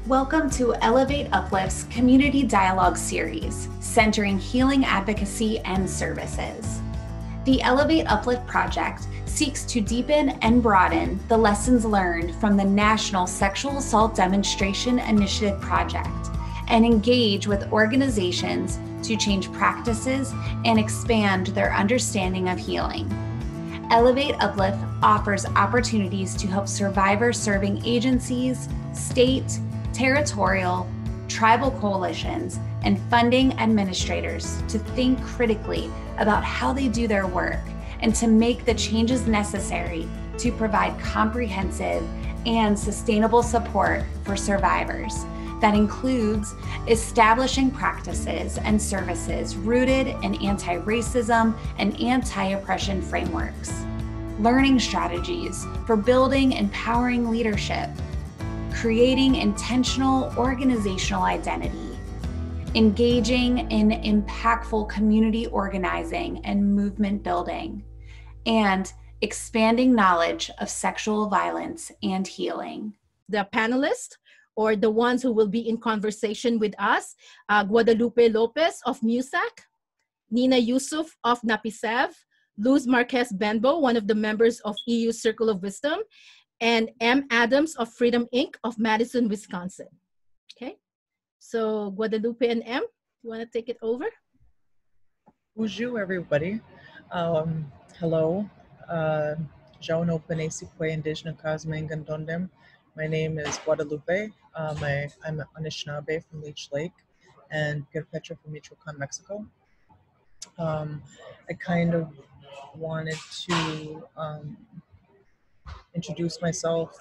Welcome to Elevate Uplift's Community Dialogue Series, centering healing advocacy and services. The Elevate Uplift project seeks to deepen and broaden the lessons learned from the National Sexual Assault Demonstration Initiative project and engage with organizations to change practices and expand their understanding of healing. Elevate Uplift offers opportunities to help survivor-serving agencies, state, territorial, tribal coalitions, and funding administrators to think critically about how they do their work and to make the changes necessary to provide comprehensive and sustainable support for survivors. That includes establishing practices and services rooted in anti-racism and anti-oppression frameworks, learning strategies for building empowering leadership, creating intentional organizational identity, engaging in impactful community organizing and movement building, and expanding knowledge of sexual violence and healing. The panelists, or the ones who will be in conversation with us, Guadalupe Lopez of MUSAC, Nina Yusuf of NAPISEV, Luz Marquez Benbow, one of the members of EU Circle of Wisdom, and M. Adams of Freedom Inc. of Madison, Wisconsin. Okay, so Guadalupe and M, you want to take it over? Bonjour, everybody. Hello. Jauno Penesique Indigenous Cosme Gandondem. My name is Guadalupe. I'm Anishinaabe from Leech Lake and Purépecha from Michoacan, Mexico. I kind of wanted to introduce myself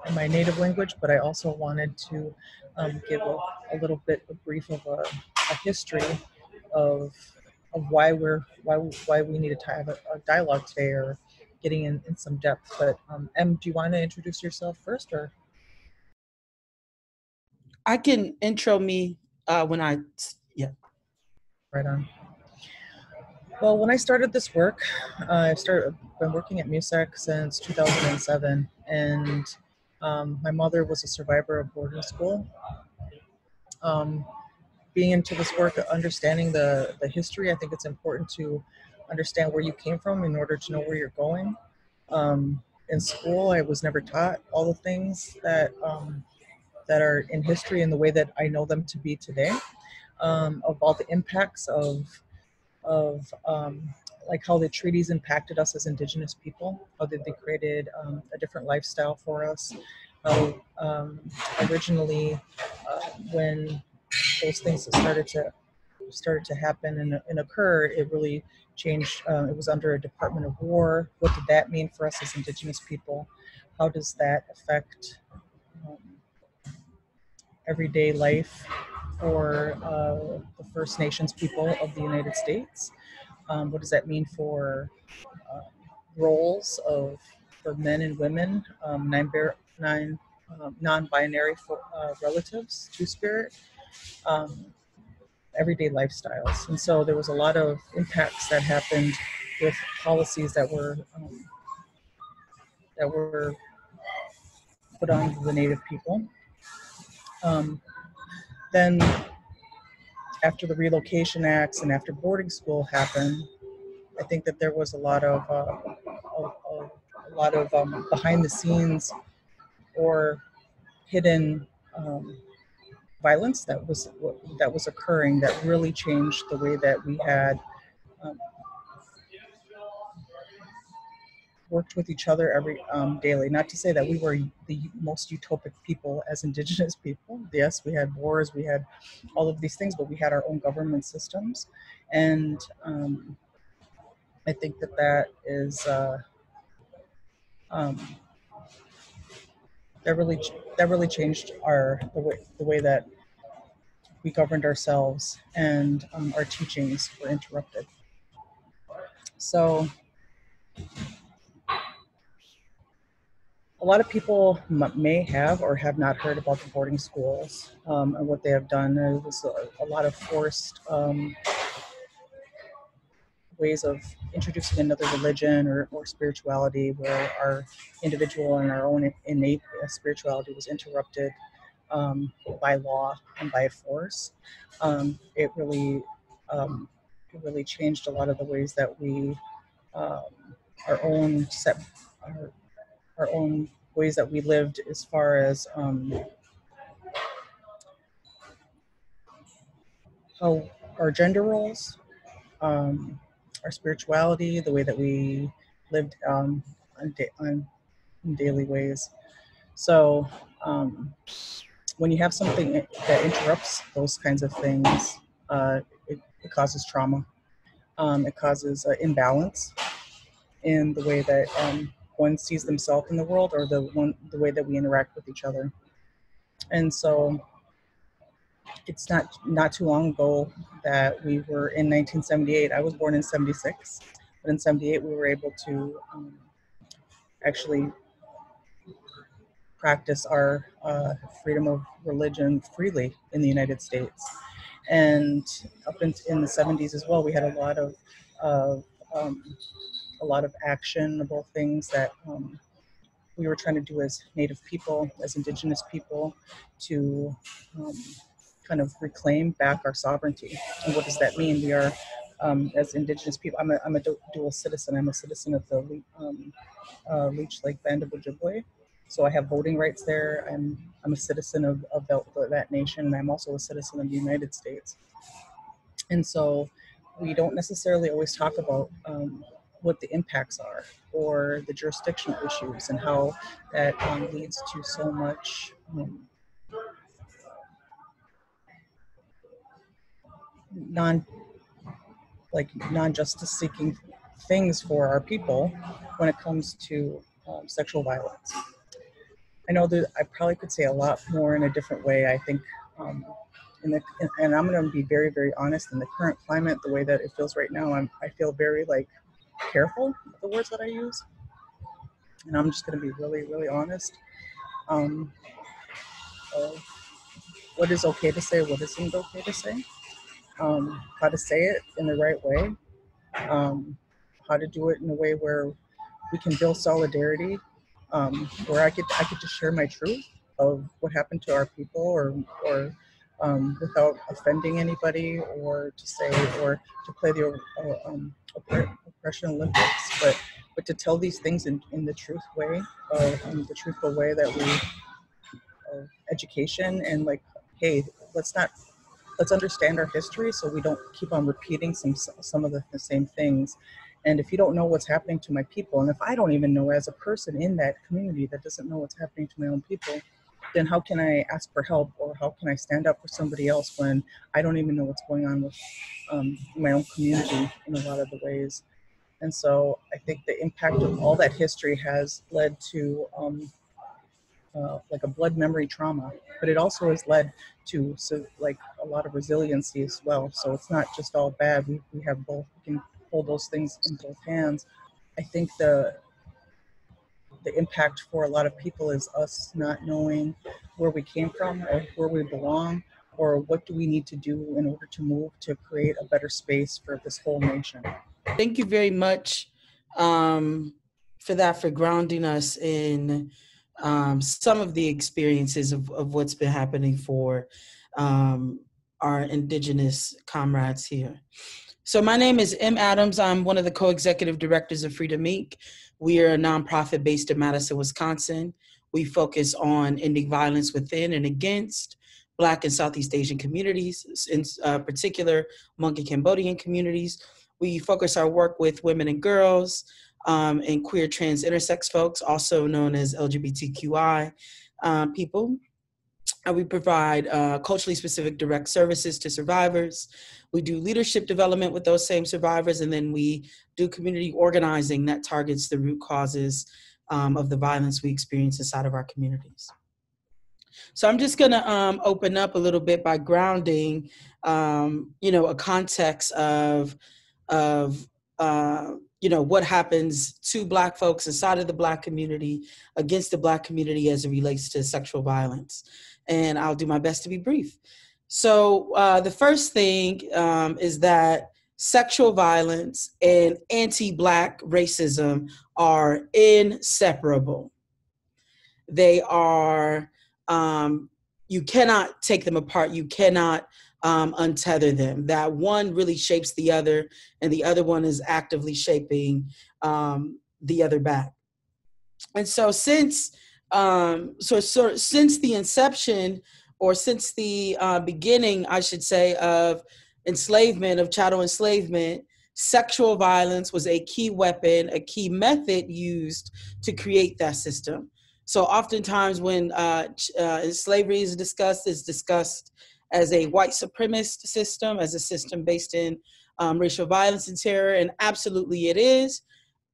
in my native language, but I also wanted to give a little bit of brief of a history of why we needed to have a dialogue today, or getting in some depth. But Em, do you want to introduce yourself first, or? I can intro me yeah. Right on. Well, when I started this work, I've been working at MUSAC since 2007, and my mother was a survivor of boarding school. Being into this work, understanding the history, I think it's important to understand where you came from in order to know where you're going. In school, I was never taught all the things that are in history in the way that I know them to be today, of all the impacts of like how the treaties impacted us as Indigenous people, how they created a different lifestyle for us. Originally, when those things started to happen and occur, it really changed. It was under a Department of War. What did that mean for us as Indigenous people? How does that affect everyday life for the First Nations people of the United States? What does that mean for roles for men and women, non-binary relatives, two-spirit, everyday lifestyles? And so there was a lot of impacts that happened with policies that were put on the Native people. Then after the Relocation Acts and after boarding school happened, I think that there was a lot of behind the scenes or hidden violence that was occurring that really changed the way that we had worked with each other daily. Not to say that we were the most utopic people as Indigenous people. Yes, we had wars, we had all of these things, but we had our own government systems. And I think that is that really changed the way that we governed ourselves, and our teachings were interrupted. So a lot of people may have or have not heard about the boarding schools and what they have done. There was a lot of forced ways of introducing another religion or spirituality, where our individual and our own innate spirituality was interrupted. by law and by force. It really changed a lot of the ways that we our own ways that we lived, as far as how our gender roles, our spirituality, the way that we lived in daily ways. So when you have something that interrupts those kinds of things, it causes trauma. It causes imbalance in the way that one sees themselves in the world, or the way that we interact with each other. And so it's not too long ago that we were in 1978. I was born in 76, but in 78 we were able to actually practice our freedom of religion freely in the United States. And up in the 70s as well, we had a lot of actionable things that we were trying to do as Native people, as Indigenous people, to kind of reclaim back our sovereignty. And what does that mean? We are, as Indigenous people, I'm a dual citizen. I'm a citizen of the Leech Lake Band of Ojibwe. So I have voting rights there. I'm a citizen of that nation, and I'm also a citizen of the United States. And so we don't necessarily always talk about what the impacts are, or the jurisdictional issues, and how that leads to so much non-justice seeking things for our people when it comes to sexual violence. I know that I probably could say a lot more in a different way. I think, and I'm going to be very, very honest, in the current climate, the way that it feels right now, I feel very careful with the words that I use. And I'm just going to be really, really honest. What is okay to say, what isn't okay to say, how to say it in the right way, how to do it in a way where we can build solidarity, where I could just share my truth of what happened to our people, or without offending anybody, or to play the oppression Olympics, but to tell these things in the truth way, the truthful way that we education, and hey, let's understand our history, so we don't keep on repeating some of the same things. And if you don't know what's happening to my people, and if I don't even know, as a person in that community that doesn't know what's happening to my own people, then how can I ask for help, or how can I stand up for somebody else when I don't even know what's going on with my own community in a lot of the ways? And so I think the impact of all that history has led to a blood memory trauma, but it also has led to a lot of resiliency as well. So it's not just all bad. We have both. We can hold those things in both hands. I think the impact for a lot of people is us not knowing where we came from, or where we belong, or what do we need to do in order to move to create a better space for this whole nation. Thank you very much for that, for grounding us in some of the experiences of what's been happening for our Indigenous comrades here. So my name is M. Adams. I'm one of the co-executive directors of Freedom Inc. We are a nonprofit based in Madison, Wisconsin. We focus on ending violence within and against Black and Southeast Asian communities, in particular Hmong and Cambodian communities. We focus our work with women and girls, and queer, trans, intersex folks, also known as LGBTQI people. We provide culturally specific direct services to survivors. We do leadership development with those same survivors, and then we do community organizing that targets the root causes of the violence we experience inside of our communities. So I'm just gonna open up a little bit by grounding, a context of what happens to Black folks inside of the Black community, against the Black community as it relates to sexual violence. And I'll do my best to be brief. So the first thing is that sexual violence and anti-Black racism are inseparable. They are you cannot take them apart. You cannot untether them. That one really shapes the other, and the other one is actively shaping the other back. And so since the inception, or since the beginning, I should say, of enslavement, of chattel enslavement, sexual violence was a key weapon, a key method used to create that system. So oftentimes when slavery is discussed, it's discussed as a white supremacist system, as a system based in racial violence and terror, and absolutely it is.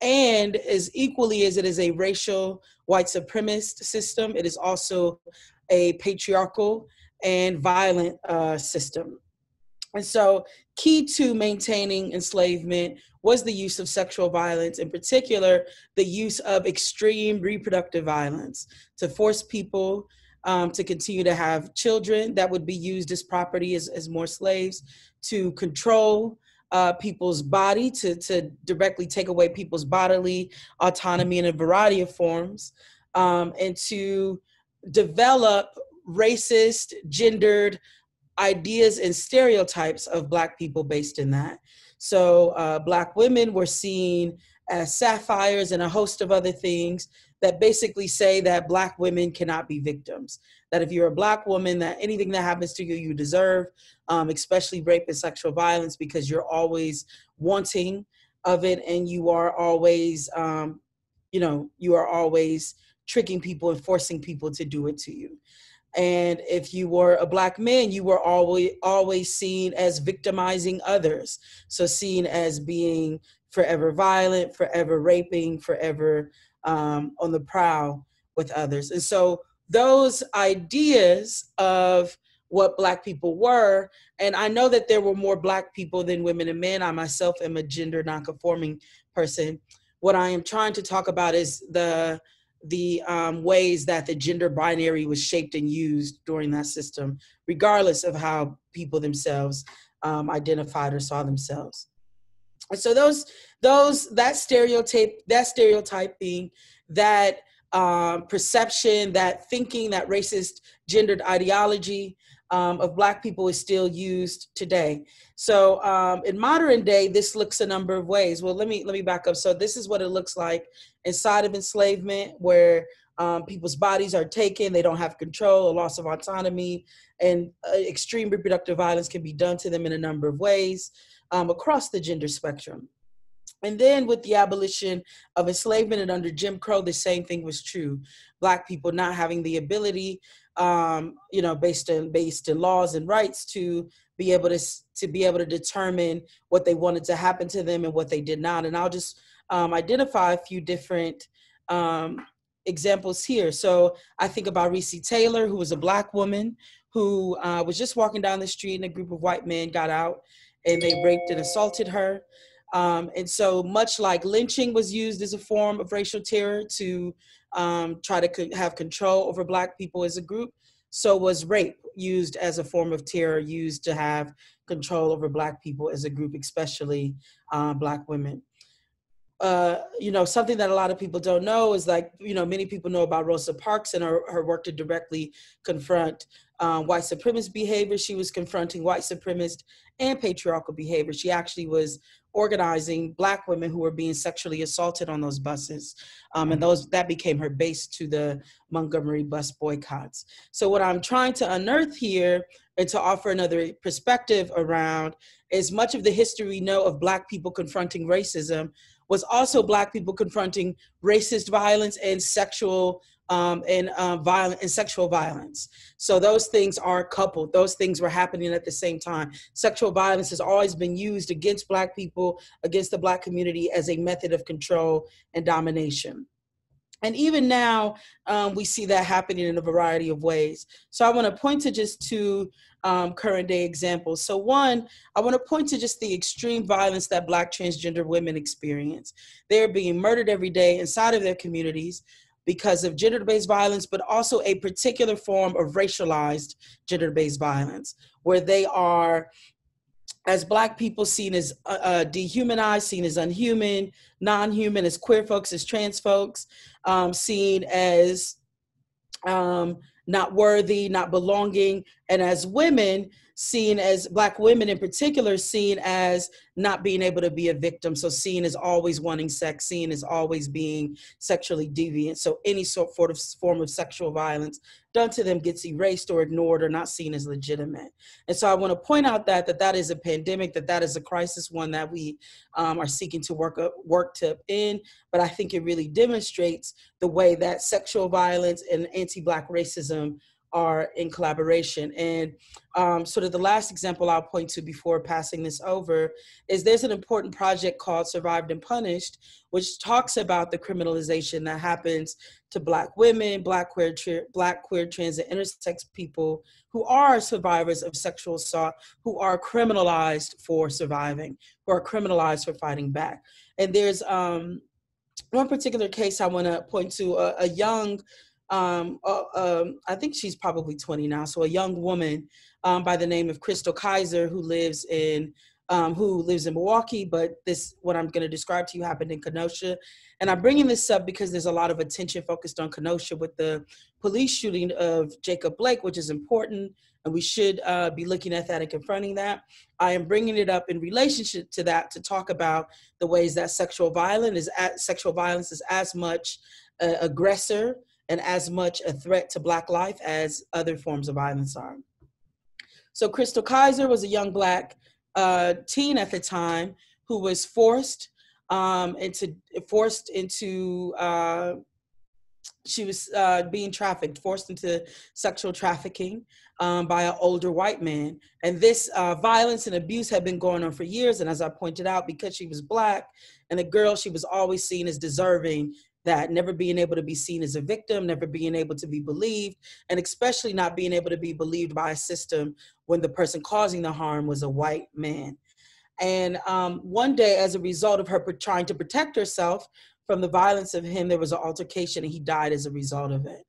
And as equally as it is a racial white supremacist system, it is also a patriarchal and violent system. And so key to maintaining enslavement was the use of sexual violence, in particular, the use of extreme reproductive violence to force people to continue to have children that would be used as property, as more slaves, to control people's body, to directly take away people's bodily autonomy in a variety of forms, and to develop racist, gendered ideas and stereotypes of Black people based in that. So Black women were seen as sapphires and a host of other things that basically say that Black women cannot be victims. That if you're a Black woman, that anything that happens to you, you deserve, especially rape and sexual violence, because you're always wanting of it, and you are always, you are always tricking people and forcing people to do it to you. And if you were a Black man, you were always seen as victimizing others. So seen as being forever violent, forever raping, forever on the prowl with others. And so those ideas of what Black people were, and I know that there were more Black people than women and men. I myself am a gender nonconforming person. What I am trying to talk about is the ways that the gender binary was shaped and used during that system, regardless of how people themselves identified or saw themselves. And so that stereotyping, that perception, that thinking, that racist gendered ideology of Black people is still used today. So in modern day, this looks a number of ways. Well, let me back up. So this is what it looks like inside of enslavement, where people's bodies are taken, they don't have control, a loss of autonomy, and extreme reproductive violence can be done to them in a number of ways across the gender spectrum. And then with the abolition of enslavement and under Jim Crow, the same thing was true. Black people not having the ability, based in laws and rights, to be able to determine what they wanted to happen to them and what they did not. And I'll just identify a few different examples here. So I think about Recy Taylor, who was a Black woman who was just walking down the street, and a group of white men got out and they raped and assaulted her. And so much like lynching was used as a form of racial terror to try to have control over Black people as a group, so was rape used as a form of terror, used to have control over Black people as a group, especially Black women. Something that a lot of people don't know is, like, many people know about Rosa Parks and her work to directly confront white supremacist behavior. She was confronting white supremacist and patriarchal behavior. She actually was organizing Black women who were being sexually assaulted on those buses. And that became her base to the Montgomery bus boycotts. So what I'm trying to unearth here and to offer another perspective around is much of the history we know of Black people confronting racism was also Black people confronting racist violence and sexual sexual violence. So those things are coupled. Those things were happening at the same time. Sexual violence has always been used against Black people, against the Black community, as a method of control and domination. And even now, we see that happening in a variety of ways. So I want to point to just two current day examples. So one, I want to point to just the extreme violence that Black transgender women experience. They're being murdered every day inside of their communities because of gender-based violence, but also a particular form of racialized gender-based violence, where they are, as Black people, seen as dehumanized, seen as unhuman, non-human, as queer folks, as trans folks, seen as not worthy, not belonging, and as women, seen as Black women in particular, seen as not being able to be a victim. So seen as always wanting sex, seen as always being sexually deviant. So any form of sexual violence done to them gets erased or ignored or not seen as legitimate. And so I want to point out that is a pandemic, that is a crisis, one that we are seeking to work to end. But I think it really demonstrates the way that sexual violence and anti-Black racism are in collaboration. And sort of the last example I'll point to before passing this over is there's an important project called Survived and Punished, which talks about the criminalization that happens to Black women, Black, queer, trans, and intersex people who are survivors of sexual assault, who are criminalized for surviving, who are criminalized for fighting back. And there's one particular case I want to point to, a young, I think she's probably 20 now, so a young woman by the name of Crystal Kaiser who lives in Milwaukee, but what I'm going to describe to you happened in Kenosha. And I'm bringing this up because there's a lot of attention focused on Kenosha with the police shooting of Jacob Blake, which is important, and we should be looking at that and confronting that. I am bringing it up in relationship to that to talk about the ways that sexual violence is as much an aggressor and as much a threat to Black life as other forms of violence are. So Crystal Kaiser was a young Black teen at the time who was forced being trafficked, forced into sexual trafficking by an older white man. And this violence and abuse had been going on for years. And as I pointed out, because she was Black and a girl, she was always seen as deserving that, never being able to be seen as a victim, never being able to be believed, and especially not being able to be believed by a system when the person causing the harm was a white man. And one day, as a result of her trying to protect herself from the violence of him, there was an altercation and he died as a result of it.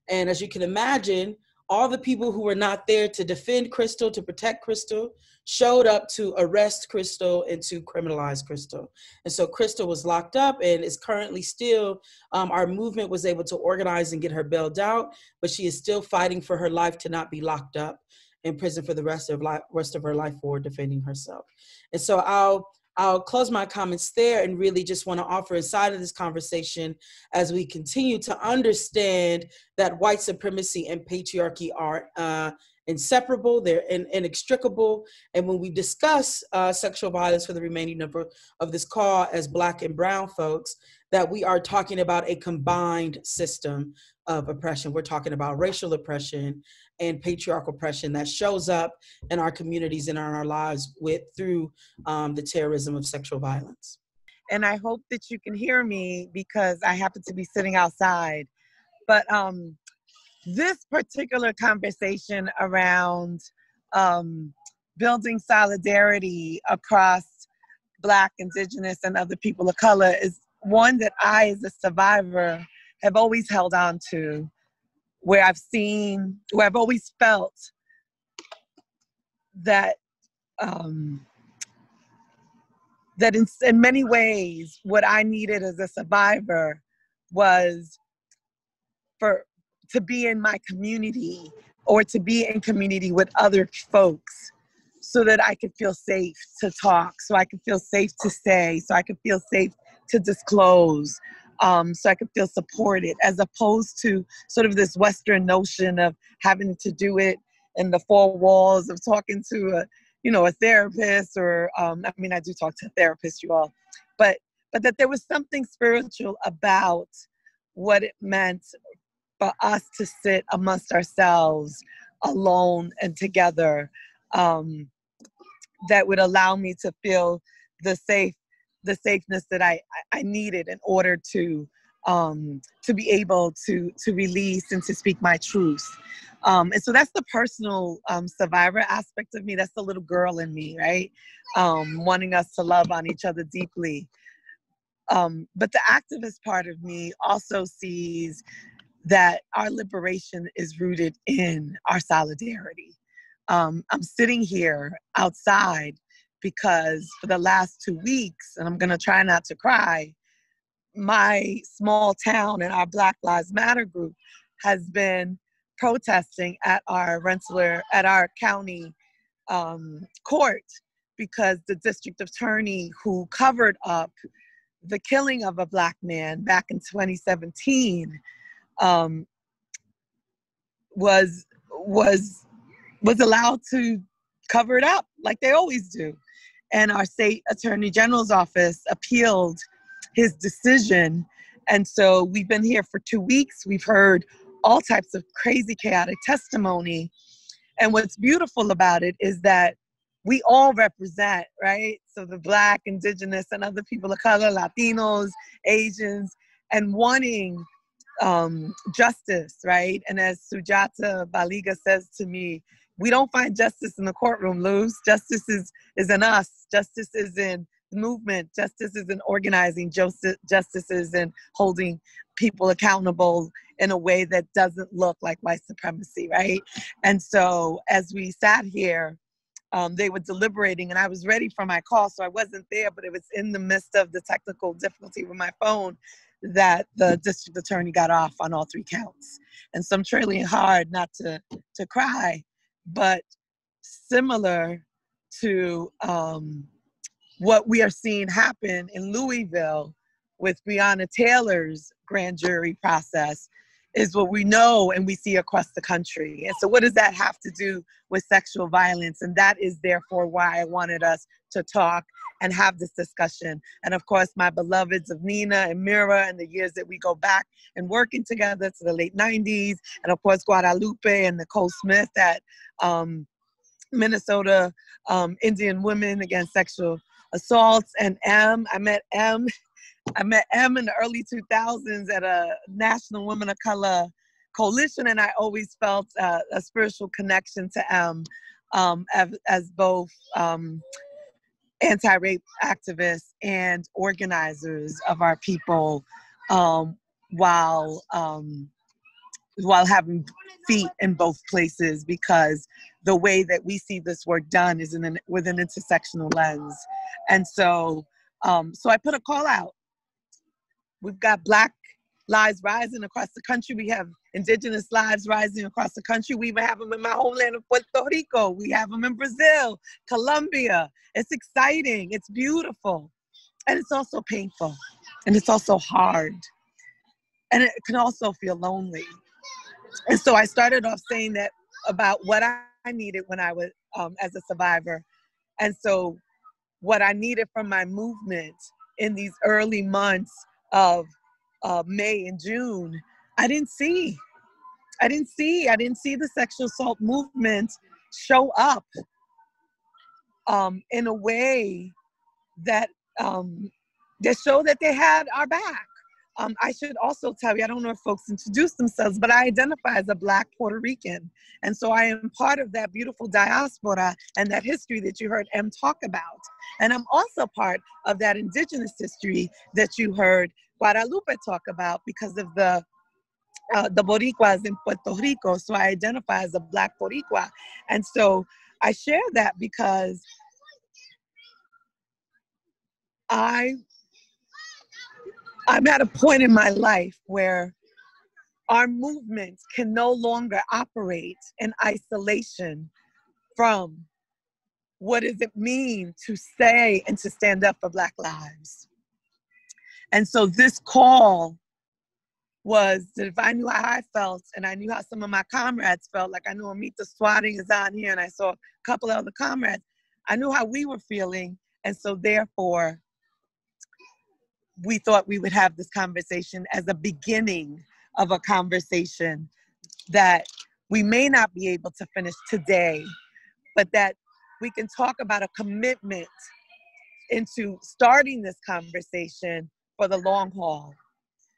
And as you can imagine, all the people who were not there to defend Crystal, to protect Crystal, showed up to arrest Crystal and to criminalize Crystal. And so Crystal was locked up and is currently still, our movement was able to organize and get her bailed out, but she is still fighting for her life to not be locked up in prison for the rest of her life for defending herself. And so I'll close my comments there and really just want to offer inside of this conversation as we continue to understand that white supremacy and patriarchy are inseparable, they're inextricable. And when we discuss sexual violence for the remaining number of this call as Black and brown folks, that we are talking about a combined system of oppression. We're talking about racial oppression and patriarchal oppression that shows up in our communities and in our lives through the terrorism of sexual violence. And I hope that you can hear me because I happen to be sitting outside. But this particular conversation around building solidarity across Black, Indigenous, and other people of color is one that I, as a survivor, have always held on to, where I've always felt that that in many ways, what I needed as a survivor was to be in my community or to be in community with other folks so that I could feel safe to talk, so I could feel safe to say, so I could feel safe to disclose, so I could feel supported, as opposed to sort of this Western notion of having to do it in the four walls of talking to a therapist or, I do talk to therapists, you all, but that there was something spiritual about what it meant for us to sit amongst ourselves alone and together, that would allow me to feel the safeness that I needed in order to be able to release and to speak my truth. And so that's the personal survivor aspect of me. That's the little girl in me, right? Wanting us to love on each other deeply. But the activist part of me also sees that our liberation is rooted in our solidarity. I'm sitting here outside because for the last 2 weeks, and I'm gonna try not to cry, my small town and our Black Lives Matter group has been protesting at our Rensselaer, at our county court, because the district attorney who covered up the killing of a Black man back in 2017 was allowed to cover it up like they always do. And our state attorney general's office appealed his decision. And so we've been here for 2 weeks. We've heard all types of crazy, chaotic testimony. And what's beautiful about it is that we all represent, right? So the Black, Indigenous, and other people of color, Latinos, Asians, and wanting justice, right? And as Sujata Baliga says to me, we don't find justice in the courtroom, Luz. Justice is in us. Justice is in the movement. Justice is in organizing. Justice is in holding people accountable in a way that doesn't look like white supremacy, right? And so as we sat here, they were deliberating, and I was ready for my call, so I wasn't there, but it was in the midst of the technical difficulty with my phone that the district attorney got off on all 3 counts. And so I'm trying hard not to cry, but similar to what we are seeing happen in Louisville with Breonna Taylor's grand jury process is what we know and we see across the country. And so what does that have to do with sexual violence? And that is therefore why I wanted us to talk and have this discussion. And of course, my beloveds of Nina and Mira and the years that we go back and working together to the late 90s. And of course, Guadalupe and Nicole Smith at Minnesota Indian Women Against Sexual Assaults. And I met M in the early 2000s at a National Women of Color coalition, and I always felt a spiritual connection to M as both anti-rape activists and organizers of our people, while having feet in both places, because the way that we see this work done is with an intersectional lens. And so I put a call out. We've got Black lives rising across the country. We have Indigenous lives rising across the country. We even have them in my homeland of Puerto Rico. We have them in Brazil, Colombia. It's exciting. It's beautiful. And it's also painful. And it's also hard. And it can also feel lonely. And so I started off saying that about what I needed when I was as a survivor. And so what I needed from my movement in these early months of May and June, I didn't see the sexual assault movement show up in a way that showed that they had our back. I should also tell you, I don't know if folks introduce themselves, but I identify as a Black Puerto Rican. And so I am part of that beautiful diaspora and that history that you heard M talk about. And I'm also part of that Indigenous history that you heard Guadalupe talk about because of the Boricuas in Puerto Rico. So I identify as a Black Boricua. And so I share that because I'm at a point in my life where our movement can no longer operate in isolation from what does it mean to say and to stand up for Black lives. And so this call was that if I knew how I felt and I knew how some of my comrades felt, like I knew Amita Swatting is on here and I saw a couple of other comrades, I knew how we were feeling. And so therefore, we thought we would have this conversation as a beginning of a conversation that we may not be able to finish today, but that we can talk about a commitment into starting this conversation for the long haul.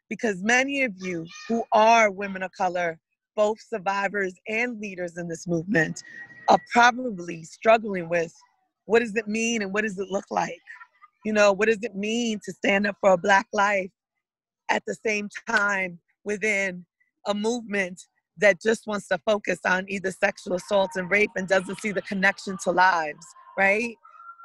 Because many of you who are women of color, both survivors and leaders in this movement, are probably struggling with what does it mean and what does it look like? You know, what does it mean to stand up for a Black life at the same time within a movement that just wants to focus on either sexual assault and rape and doesn't see the connection to lives, right?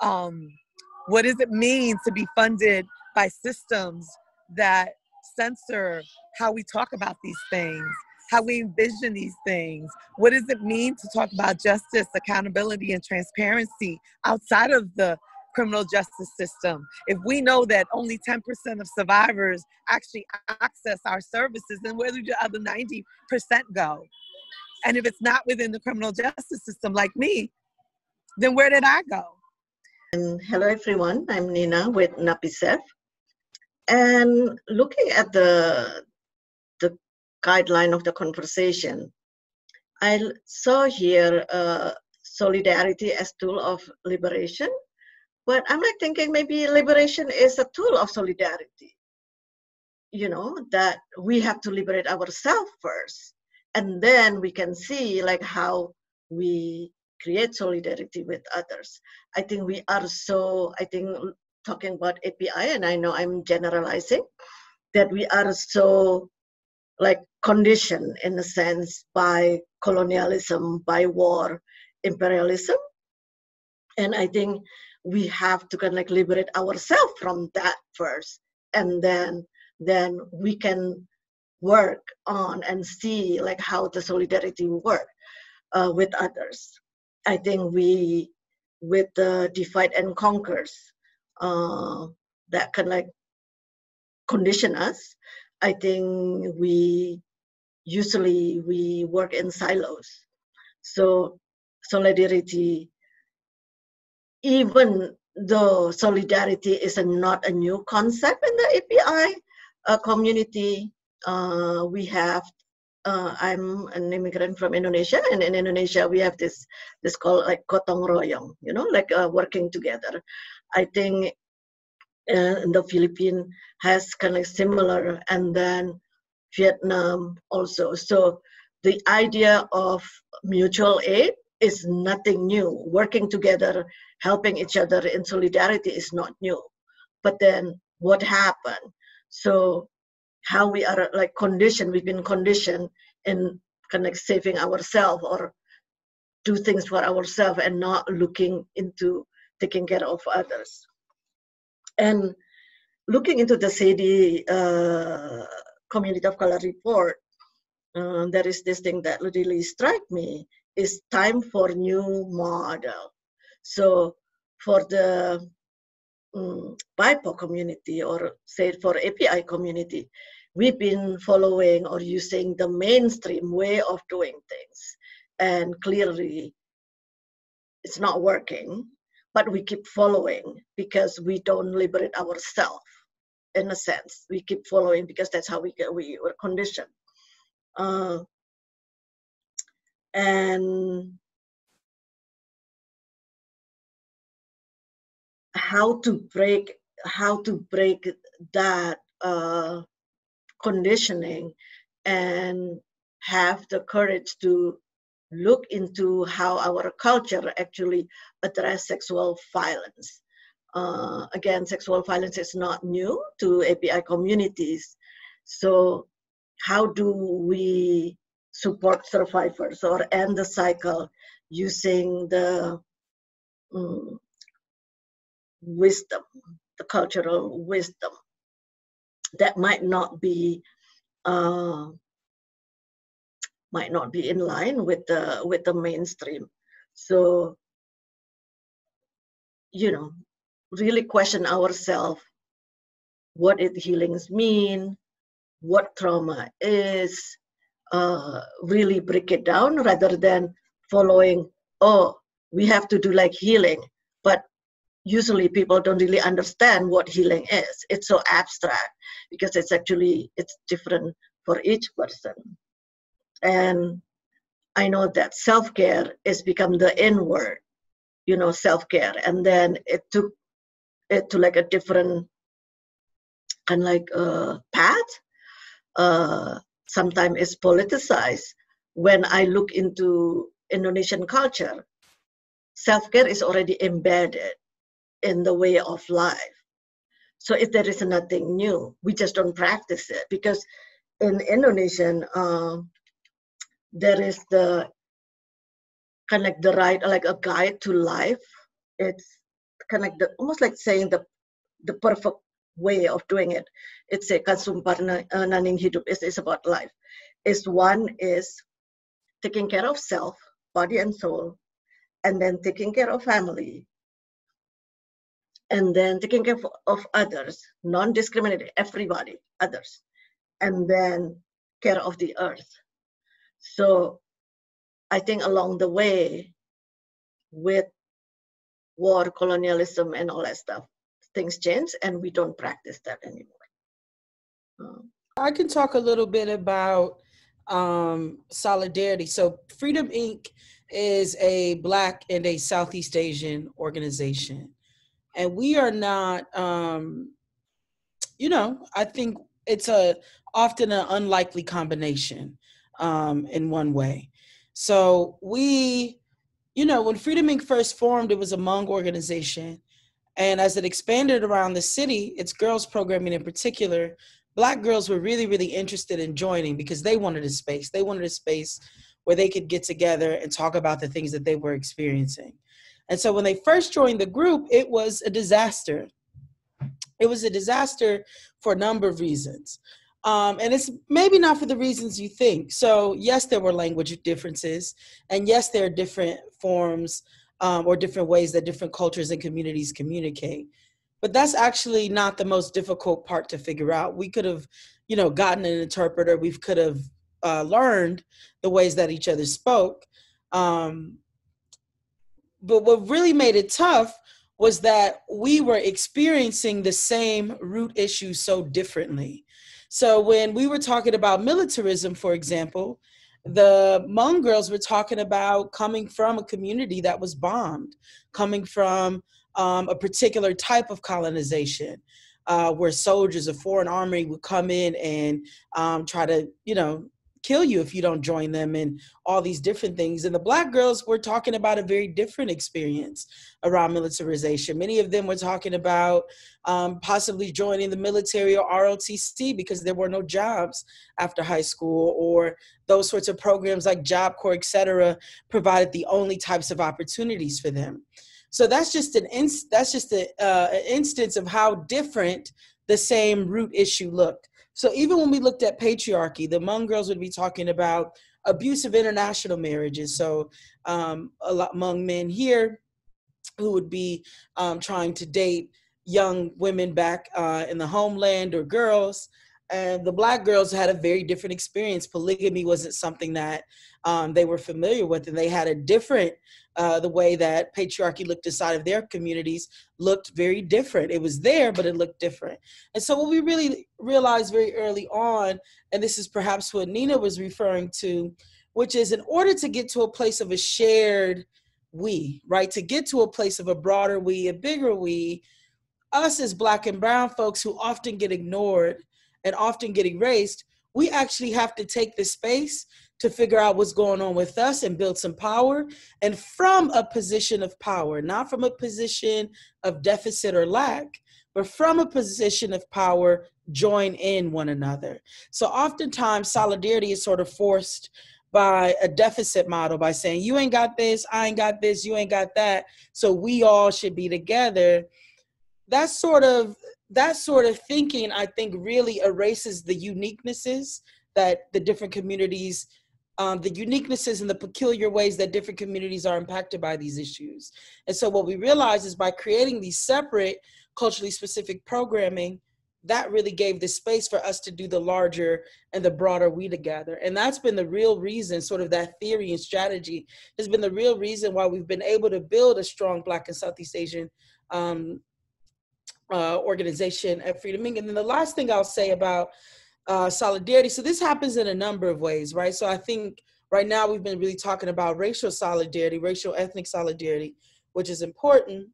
What does it mean to be funded by systems that censor how we talk about these things? how we envision these things. What does it mean to talk about justice, accountability, and transparency outside of the criminal justice system? If we know that only 10% of survivors actually access our services, then where do the other 90% go? And if it's not within the criminal justice system like me, then where did I go? And hello everyone, I'm Nina with NAPISEF. And looking at the guideline of the conversation, I saw here solidarity as tool of liberation, but I'm like thinking maybe liberation is a tool of solidarity. You know, that we have to liberate ourselves first, and then we can see like how we create solidarity with others. I think we are so, talking about API, and I know I'm generalizing, that we are so like conditioned in a sense by colonialism, by war, imperialism. And I think we have to kind of like liberate ourselves from that first, and then we can work on and see like how the solidarity work with others. I think we, with the divide and conquers, that can like condition us. I think we usually work in silos. So solidarity, even though solidarity is not a new concept in the API community, we have. I'm an immigrant from Indonesia, and in Indonesia we have this called like gotong royong, you know, like working together. I think in the Philippines has kind of similar, and then Vietnam also. So the idea of mutual aid is nothing new. Working together, helping each other in solidarity is not new. But then what happened? So how we are like conditioned, we've been conditioned in kind of saving ourselves or do things for ourselves and not looking into taking care of others. And looking into the SADI Community of Color report, there is this thing that really struck me, is time for new model. So for the BIPOC community, or say for API community, we've been following or using the mainstream way of doing things, and clearly it's not working, but we keep following because we don't liberate ourselves. In a sense, we keep following because that's how we were conditioned. And how to break that conditioning and have the courage to look into how our culture actually address sexual violence. Again, sexual violence is not new to API communities. So how do we support survivors or end the cycle using the wisdom, the cultural wisdom that might not be in line with the mainstream. So, you know, really question ourselves, what healings mean, what trauma is, really break it down rather than following, oh, we have to do like healing, but usually people don't really understand what healing is. It's so abstract because it's different for each person. And I know that self-care has become the N-word, you know, self-care. And then it took it to like a different kind of like path. Sometimes it's politicized. When I look into Indonesian culture, self-care is already embedded in the way of life. So if there is nothing new, we just don't practice it, because in Indonesian, there is the kind of like the right, like a guide to life. It's kind of like almost like saying the perfect way of doing it. It's a kasumparna naning hidup is about life. is one is taking care of self, body and soul, and then taking care of family, and then taking care of others, non-discriminating, everybody, others, and then care of the earth. So I think along the way, with war, colonialism, and all that stuff, things change, and we don't practice that anymore. I can talk a little bit about solidarity. So Freedom Inc. is a Black and a Southeast Asian organization. And we are not, I think it's often an unlikely combination in one way. So we, when Freedom Inc. first formed, it was a Hmong organization. And as it expanded around the city, its girls programming in particular, Black girls were really, really interested in joining because they wanted a space. They wanted a space where they could get together and talk about the things that they were experiencing. And so when they first joined the group, it was a disaster. It was a disaster for a number of reasons. And it's maybe not for the reasons you think. So yes, there were language differences. And yes, there are different forms or different ways that different cultures and communities communicate. But that's actually not the most difficult part to figure out. We could have, gotten an interpreter. We could have learned the ways that each other spoke. But what really made it tough was that we were experiencing the same root issues so differently. So when we were talking about militarism, for example, the Hmong girls were talking about coming from a community that was bombed, coming from a particular type of colonization where soldiers, a foreign army would come in and try to, kill you if you don't join them and all these different things. And the Black girls were talking about a very different experience around militarization. Many of them were talking about possibly joining the military or ROTC because there were no jobs after high school, or those sorts of programs like Job Corps, et cetera, provided the only types of opportunities for them. So that's just an instance of how different the same root issue looked. So even when we looked at patriarchy, the Hmong girls would be talking about abusive international marriages. So a lot Hmong men here who would be trying to date young women back in the homeland or girls. And the Black girls had a very different experience. Polygamy wasn't something that they were familiar with, and they had a different, the way that patriarchy looked inside of their communities looked very different. It was there, but it looked different. And so what we really realized very early on, and this is perhaps what Nina was referring to, which is in order to get to a place of a shared we, right? To get to a place of a broader we, a bigger we, us as Black and brown folks who often get ignored and often get erased, we actually have to take the space to figure out what's going on with us and build some power. And from a position of power, not from a position of deficit or lack, but from a position of power, join in one another. So oftentimes solidarity is sort of forced by a deficit model, by saying, you ain't got this, I ain't got this, you ain't got that, so we all should be together. That sort of thinking, I think, really erases the uniquenesses that the different communities, the uniquenesses and the peculiar ways that different communities are impacted by these issues. And so what we realize is by creating these separate culturally specific programming, that really gave the space for us to do the larger and the broader we together. And that's been the real reason, sort of that theory and strategy has been the real reason why we've been able to build a strong Black and Southeast Asian organization at Freedom Inc. And then the last thing I'll say about solidarity, so this happens in a number of ways, right? So I think right now we've been really talking about racial solidarity, racial ethnic solidarity, which is important.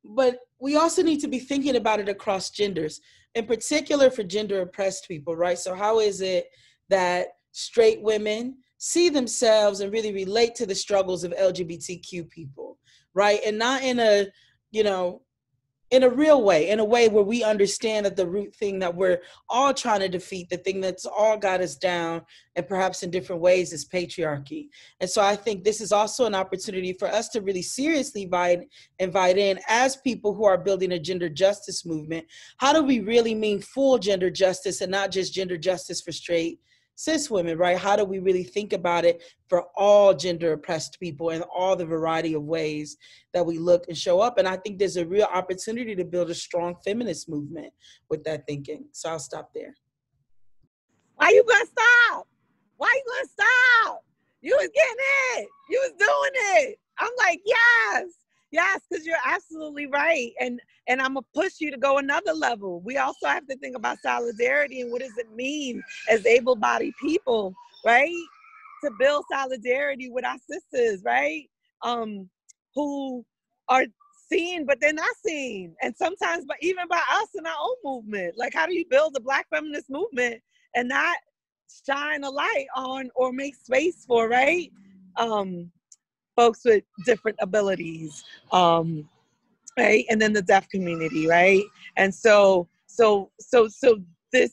But we also need to be thinking about it across genders, in particular for gender oppressed people, right? So how is it that straight women see themselves and really relate to the struggles of LGBTQ people, right? And not in a, in a real way, in a way where we understand that the root thing that we're all trying to defeat, the thing that's all got us down, and perhaps in different ways, is patriarchy. And so I think this is also an opportunity for us to really seriously invite in, as people who are building a gender justice movement, how do we really mean full gender justice and not just gender justice for straight cis women, right? How do we really think about it for all gender oppressed people and all the variety of ways that we look and show up? And I think there's a real opportunity to build a strong feminist movement with that thinking. So I'll stop there. Why you gonna stop? Why you gonna stop? You was getting it. You was doing it. I'm like, yes, because you're absolutely right. And I'm gonna push you to go another level. We also have to think about solidarity and what does it mean as able-bodied people, right? To build solidarity with our sisters, right? Who are seen, but they're not seen. And sometimes, but even by us in our own movement, like how do you build a Black feminist movement and not shine a light on or make space for, right? Folks with different abilities, right? And then the deaf community, right? And so this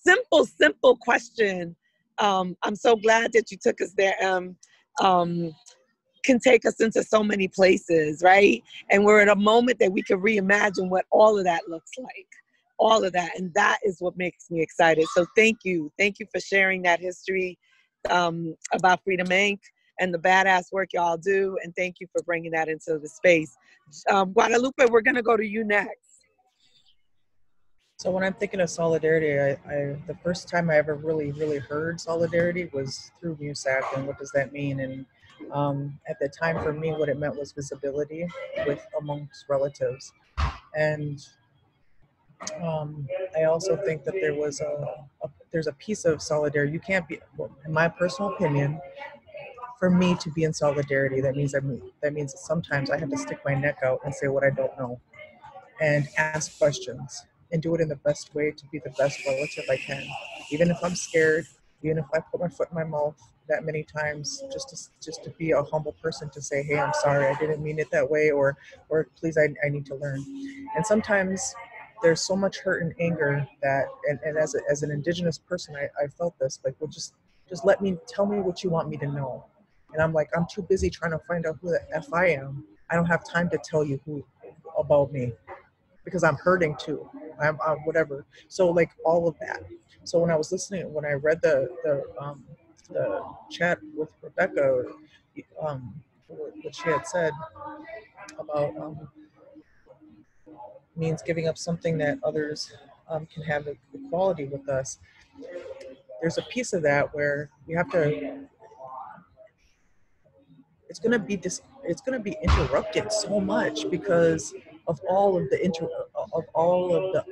simple question, I'm so glad that you took us there, can take us into so many places, right? And we're in a moment that we can reimagine what all of that looks like. All of that, and that is what makes me excited. So thank you for sharing that history about Freedom Inc. and the badass work y'all do, and thank you for bringing that into the space. Guadalupe, we're gonna go to you next. So when I'm thinking of solidarity, the first time I ever really heard solidarity was through MUSAC, and what does that mean? And at the time for me, what it meant was visibility amongst relatives. And I also think that there's a piece of solidarity. You can't be, well, in my personal opinion, for me to be in solidarity, that means that sometimes I have to stick my neck out and say what I don't know, and ask questions, and do it in the best way to be the best relative I can, even if I'm scared, even if I put my foot in my mouth that many times, just to be a humble person to say, hey, I'm sorry, I didn't mean it that way, or please, I need to learn. And sometimes there's so much hurt and anger that, and as an Indigenous person, I felt this, like, well, just tell me what you want me to know. And I'm like, I'm too busy trying to find out who the F I am. I don't have time to tell you about me, because I'm hurting too. I'm whatever. So like all of that. So when I was listening, when I read the chat with Rebecca, what she had said about means giving up something that others can have equality with us. There's a piece of that where you have to. It's going to be interrupted so much because of all of the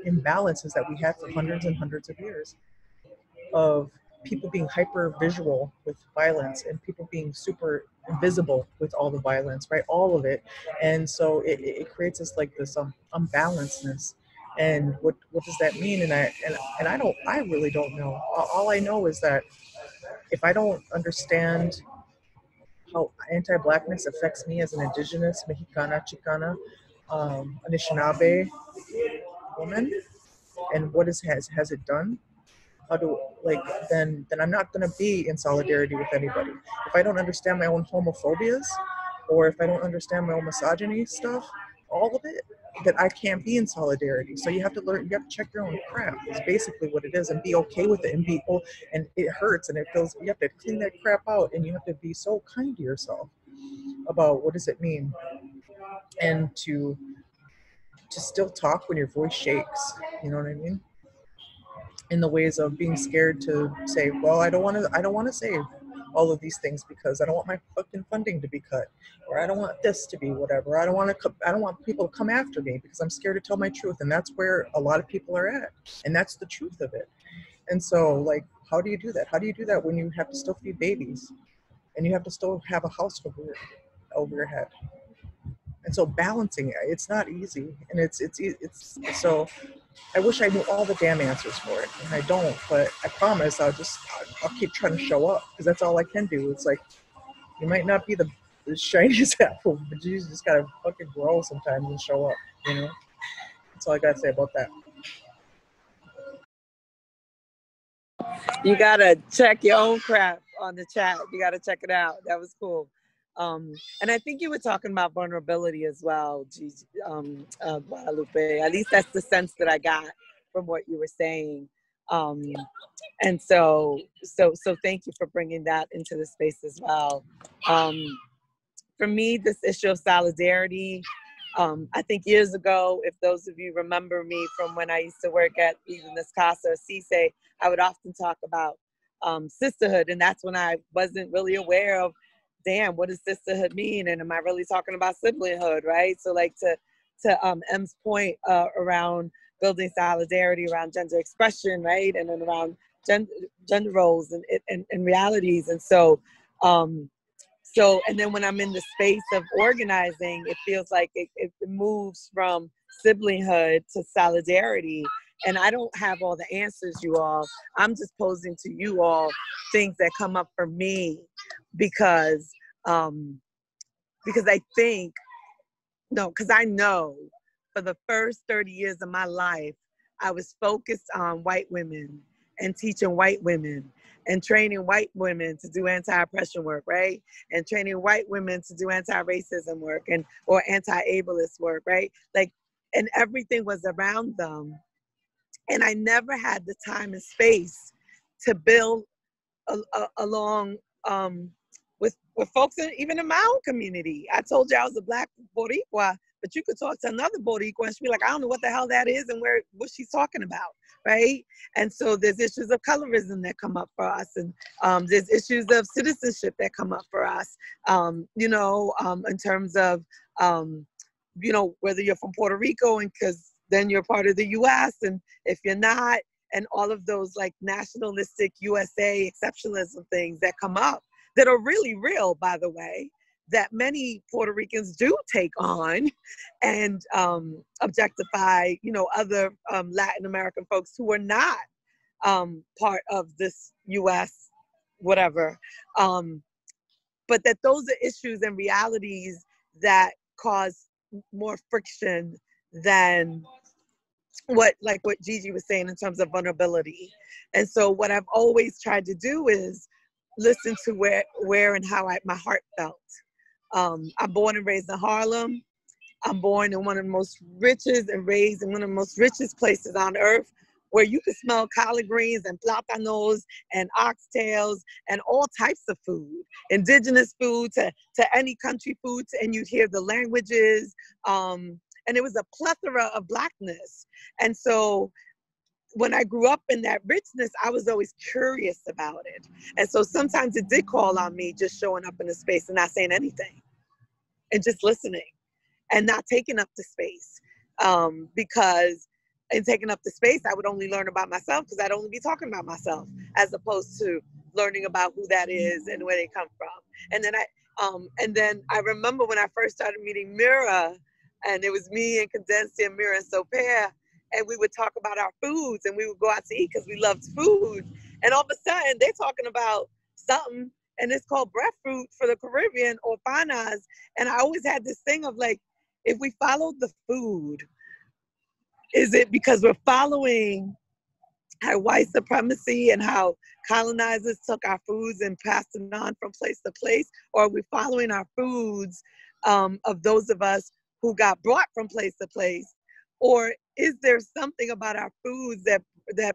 imbalances that we had for hundreds and hundreds of years, of people being hyper visual with violence and people being super invisible with all the violence, right? All of it. And so it creates this unbalancedness. And what does that mean? And I really don't know. All I know is that if I don't understand how anti-Blackness affects me as an Indigenous, Mexicana, Chicana, Anishinaabe woman, and what has it done? Then I'm not going to be in solidarity with anybody. If I don't understand my own homophobias, or if I don't understand my own misogyny stuff, all of it, then I can't be in solidarity. So you have to learn, you have to check your own crap. It's basically what it is, and be okay with it, and it hurts and it feels, you have to clean that crap out, and you have to be so kind to yourself about what does it mean, and to still talk when your voice shakes, you know what I mean? In the ways of being scared to say, well, I don't want to say all of these things because I don't want my fucking funding to be cut, or I don't want this to be whatever. I don't want people to come after me because I'm scared to tell my truth. And that's where a lot of people are at. And that's the truth of it. And so, like, how do you do that? How do you do that when you have to still feed babies and you have to still have a house over your head? And so balancing it, it's not easy. And it's so I wish I knew all the damn answers for it, and I don't, but I promise I'll keep trying to show up, because that's all I can do. It's like, you might not be the shiniest apple, but you just gotta fucking grow sometimes and show up, you know? That's all I gotta say about that. You gotta check your own crap on the chat. You gotta check it out. That was cool. And I think you were talking about vulnerability as well, Guadalupe. At least that's the sense that I got from what you were saying. And so thank you for bringing that into the space as well. For me, this issue of solidarity, I think years ago, if those of you remember me from when I used to work at either Casa or CISE, I would often talk about sisterhood. And that's when I wasn't really aware of, damn, what does sisterhood mean? And am I really talking about siblinghood, right? So like to M's point around building solidarity around gender expression, right? And then around gender roles and realities. And so, and then when I'm in the space of organizing, it feels like it moves from siblinghood to solidarity. And I don't have all the answers, you all. I'm just posing to you all things that come up for me because I think, because I know for the first 30 years of my life, I was focused on white women and teaching white women and training white women to do anti-oppression work, right? And training white women to do anti-racism work or anti-ableist work, right? Like, and everything was around them. And I never had the time and space to build along with folks even in my own community. I told you I was a Black Boricua, but you could talk to another Boricua and she'd be like, I don't know what the hell that is and what she's talking about, right? And so there's issues of colorism that come up for us, and there's issues of citizenship that come up for us, in terms of, whether you're from Puerto Rico, and because then you're part of the U.S., and if you're not, and all of those like nationalistic USA exceptionalism things that come up that are really real, by the way, that many Puerto Ricans do take on and objectify, other Latin American folks who are not part of this U.S. whatever. But that those are issues and realities that cause more friction than what Gigi was saying in terms of vulnerability. And so what I've always tried to do is listen to where and how my heart felt. I'm born and raised in Harlem. I'm born in one of the most richest and raised in one of the most richest places on earth, where you can smell collard greens and plátanos and oxtails and all types of food, indigenous food to any country foods, and you'd hear the languages. And it was a plethora of Blackness. And so when I grew up in that richness, I was always curious about it. And so sometimes it did call on me just showing up in a space and not saying anything and just listening and not taking up the space. Because in taking up the space, I would only learn about myself because I'd only be talking about myself as opposed to learning about who that is and where they come from. And then I remember when I first started meeting Mira, and it was me and Condencia, Mira, and Soper, and we would talk about our foods, and we would go out to eat because we loved food. And all of a sudden, they're talking about something, and it's called breadfruit for the Caribbean, or panas. And I always had this thing of like, if we followed the food, is it because we're following how white supremacy and how colonizers took our foods and passed it on from place to place? Or are we following our foods of those of us who got brought from place to place? Or is there something about our foods that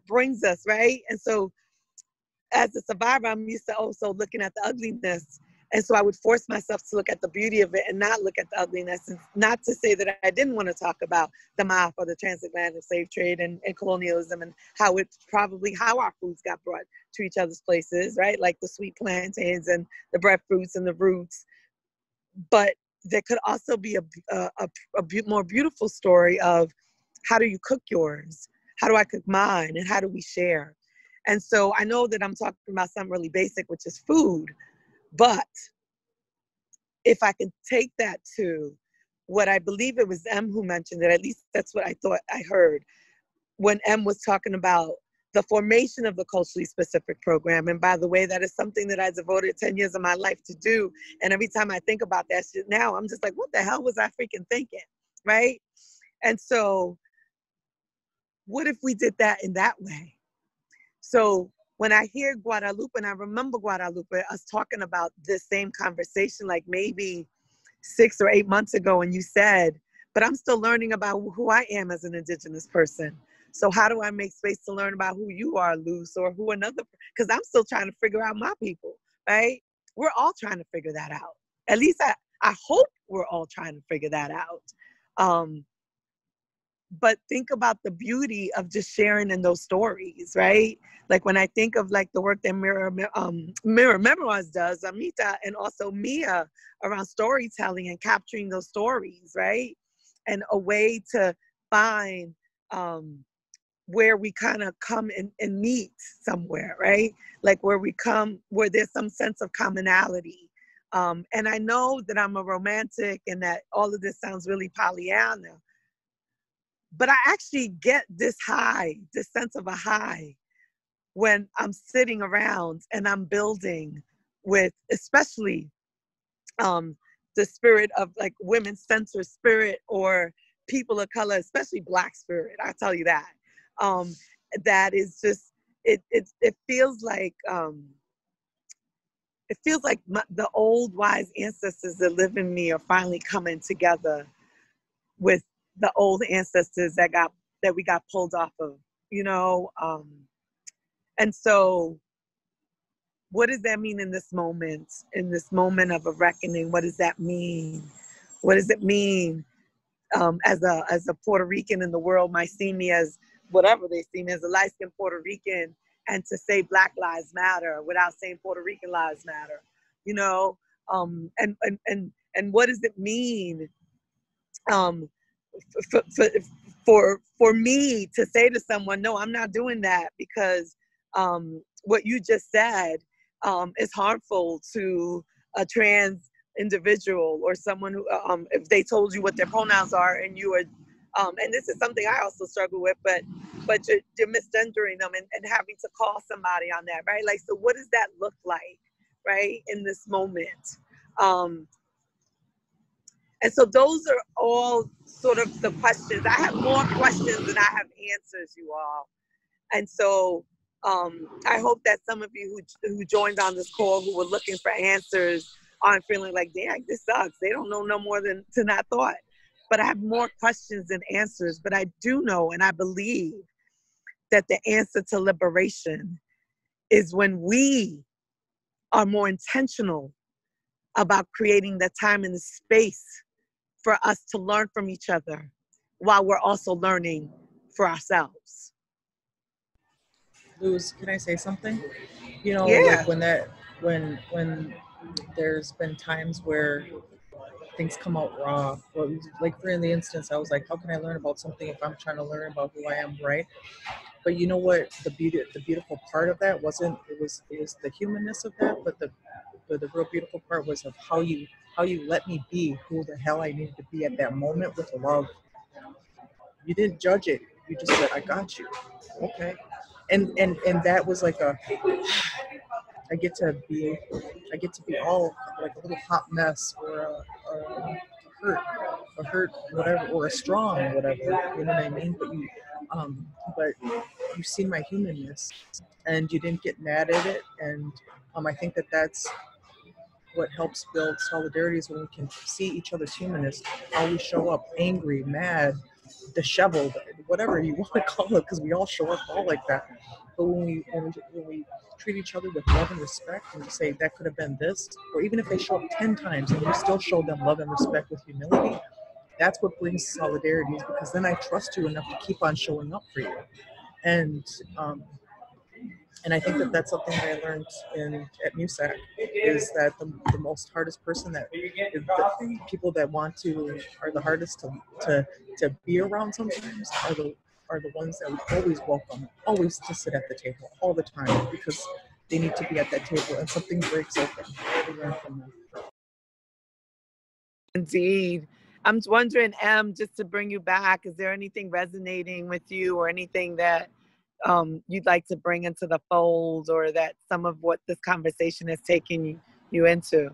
brings us, right? And so as a survivor, I'm used to also looking at the ugliness. And so I would force myself to look at the beauty of it and not look at the ugliness. And not to say that I didn't want to talk about the MAF or the transatlantic slave trade and colonialism and how our foods got brought to each other's places, right? Like the sweet plantains and the breadfruits and the roots. But there could also be a more beautiful story of how do you cook yours? How do I cook mine? And how do we share? And so I know that I'm talking about something really basic, which is food. But if I can take that to what I believe it was M who mentioned it, at least that's what I thought I heard when M was talking about the formation of the culturally specific program. And by the way, that is something that I devoted 10 years of my life to do. And every time I think about that shit now, I'm just like, what the hell was I freaking thinking, right? And so what if we did that in that way? So when I hear Guadalupe, and I remember Guadalupe, us talking about this same conversation, like maybe 6 or 8 months ago, and you said, but I'm still learning about who I am as an Indigenous person. So how do I make space to learn about who you are, Luce, or who another, because I'm still trying to figure out my people, right? We're all trying to figure that out. At least I hope we're all trying to figure that out. But think about the beauty of just sharing in those stories, right? Like when I think of like the work that Mirror Memoirs does, Amita, and also Mia around storytelling and capturing those stories, right? And a way to find where we kind of come and meet somewhere, right? Like where there's some sense of commonality. And I know that I'm a romantic and that all of this sounds really Pollyanna, but I actually get this high, this sense of a high, when I'm sitting around and I'm building with, especially the spirit of like women-centered spirit or people of color, especially Black spirit. I tell you that. That is just, it feels like the old wise ancestors that live in me are finally coming together with the old ancestors that we got pulled off of, you know? And so what does that mean in this moment of a reckoning? What does that mean? What does it mean as a Puerto Rican in the world might see me as whatever they see me as, a light-skinned Puerto Rican, and to say Black Lives Matter without saying Puerto Rican Lives Matter, you know? And what does it mean for me to say to someone, no, I'm not doing that because what you just said is harmful to a trans individual or someone who, if they told you what their pronouns are and you are, and this is something I also struggle with, but you're misgendering them and having to call somebody on that, right? Like, so what does that look like, right, in this moment? And so those are all sort of the questions. I have more questions than I have answers, you all. And so I hope that some of you who joined on this call who were looking for answers aren't feeling like, dang, this sucks. They don't know no more than I thought. But I have more questions than answers. But I do know and I believe that the answer to liberation is when we are more intentional about creating the time and the space for us to learn from each other while we're also learning for ourselves. Luz, can I say something? You know, Yeah. like when there's been times where things come out raw. Well, like for the instance, I was like, how can I learn about something if I'm trying to learn about who I am, right? But you know what? The beautiful part of that wasn't. It was the humanness of that, but the real beautiful part was of how you let me be who the hell I needed to be at that moment with love. You didn't judge it. You just said, I got you. Okay. And that was like I get to be all like a little hot mess or a hurt, whatever, or a strong, whatever, you know what I mean? But you see my humanness and you didn't get mad at it. And I think that's what helps build solidarity is when we can see each other's humanness, how we show up angry, mad, disheveled, whatever you want to call it, because we all show up all like that. But when we treat each other with love and respect and say that could have been this, or even if they show up 10 times and you still show them love and respect with humility, that's what brings solidarity, is because then I trust you enough to keep on showing up for you. And I think that's something that I learned at MUSAC, is that the most hardest person the people that are the hardest to be around sometimes are the ones that we always welcome, always to sit at the table all the time, because they need to be at that table and something breaks open. We learn from them. Indeed. I'm wondering, Em, just to bring you back, is there anything resonating with you or anything that you'd like to bring into the fold, or that some of what this conversation has taken you into?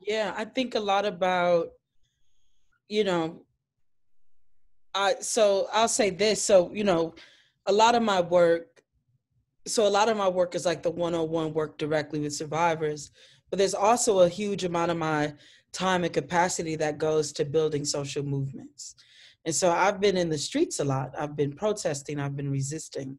Yeah, I think a lot about, so I'll say this. So, a lot of my work is like the one-on-one work directly with survivors, but there's also a huge amount of my time and capacity that goes to building social movements. And so I've been in the streets a lot. I've been protesting, I've been resisting.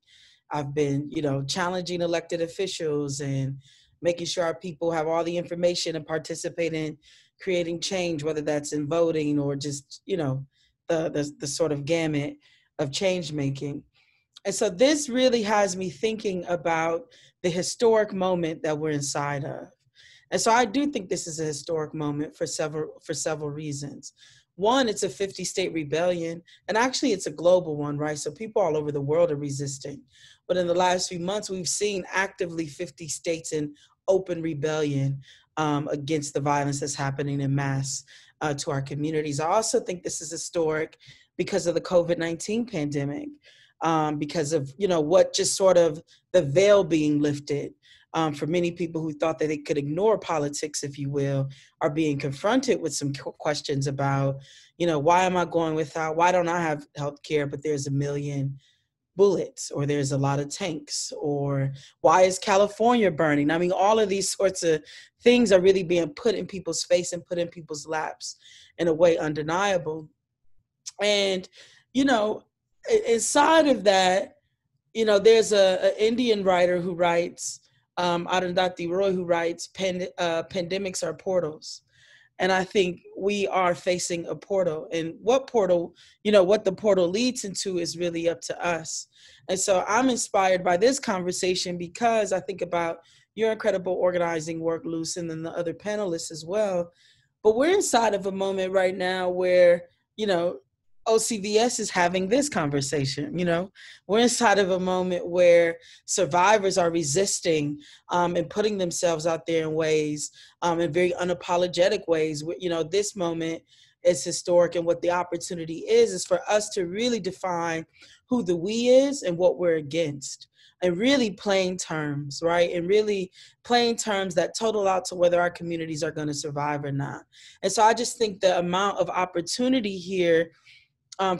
I've been, challenging elected officials and making sure our people have all the information and participate in creating change, whether that's in voting or just, the sort of gamut of change making. And so this really has me thinking about the historic moment that we're inside of. And so I do think this is a historic moment for several reasons. One, it's a 50-state rebellion, and actually it's a global one, right? So people all over the world are resisting. But in the last few months, we've seen actively 50 states in open rebellion against the violence that's happening in mass to our communities. I also think this is historic because of the COVID-19 pandemic, because of, what just sort of the veil being lifted. For many people who thought that they could ignore politics, if you will, are being confronted with some questions about, why am I going without, why don't I have health care, but there's a million bullets, or there's a lot of tanks, or why is California burning? I mean, all of these sorts of things are really being put in people's face and put in people's laps in a way undeniable. And, inside of that, there's an Indian writer who writes, Arundhati Roy, who writes, pandemics are portals. And I think we are facing a portal, and what portal, what the portal leads into is really up to us. And so I'm inspired by this conversation because I think about your incredible organizing work, Luce, and then the other panelists as well. But we're inside of a moment right now where, OCVS is having this conversation. We're inside of a moment where survivors are resisting and putting themselves out there in ways, in very unapologetic ways. This moment is historic, and what the opportunity is for us to really define who the we is and what we're against, and really plain terms, right? And really plain terms that total out to whether our communities are going to survive or not. And so I just think the amount of opportunity here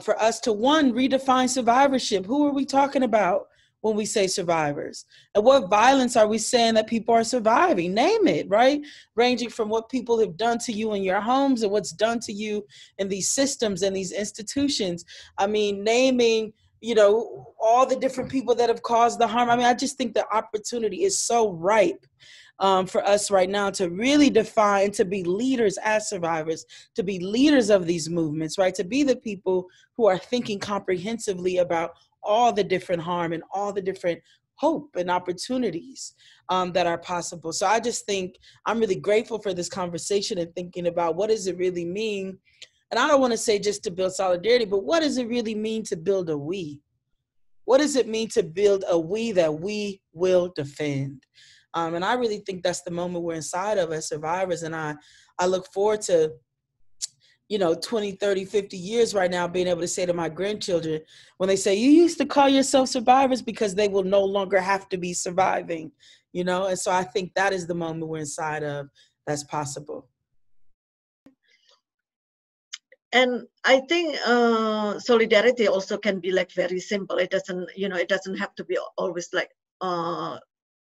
for us to, one, redefine survivorship. Who are we talking about when we say survivors? And what violence are we saying that people are surviving? Name it, right? Ranging from what people have done to you in your homes and what's done to you in these systems and these institutions. I mean, naming, all the different people that have caused the harm. I mean, I just think the opportunity is so ripe for us right now to really define, to be leaders as survivors, to be leaders of these movements, right? To be the people who are thinking comprehensively about all the different harm and all the different hope and opportunities that are possible. So I just think I'm really grateful for this conversation and thinking about what does it really mean? And I don't want to say just to build solidarity, but what does it really mean to build a we? What does it mean to build a we that we will defend? And I really think that's the moment we're inside of as survivors. And I look forward to, 20, 30, 50 years right now, being able to say to my grandchildren, when they say, you used to call yourself survivors, because they will no longer have to be surviving, And so I think that is the moment we're inside of that's possible. And I think solidarity also can be like very simple. It doesn't have to be always like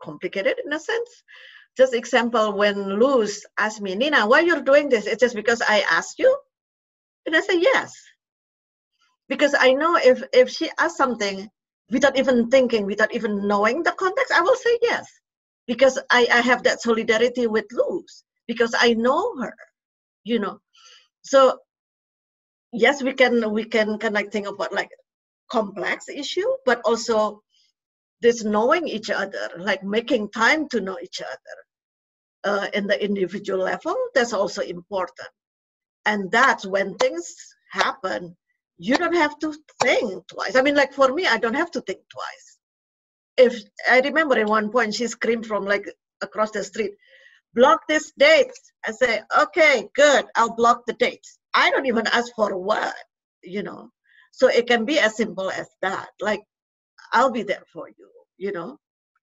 complicated in a sense. Just example, when Luz asked me, Nina, why you're doing this? It's just because I asked you? And I say yes. Because I know if she asks something without even thinking, without even knowing the context, I will say yes. Because I have that solidarity with Luz, because I know her, So yes, we can kind of think about like complex issue, but also this knowing each other, like making time to know each other in the individual level, that's also important. And that's when things happen, you don't have to think twice. I mean, like for me, I don't have to think twice. If I remember at one point, she screamed from like across the street, block this date. I say, okay, good, I'll block the dates. I don't even ask for what, So it can be as simple as that. Like, I'll be there for you,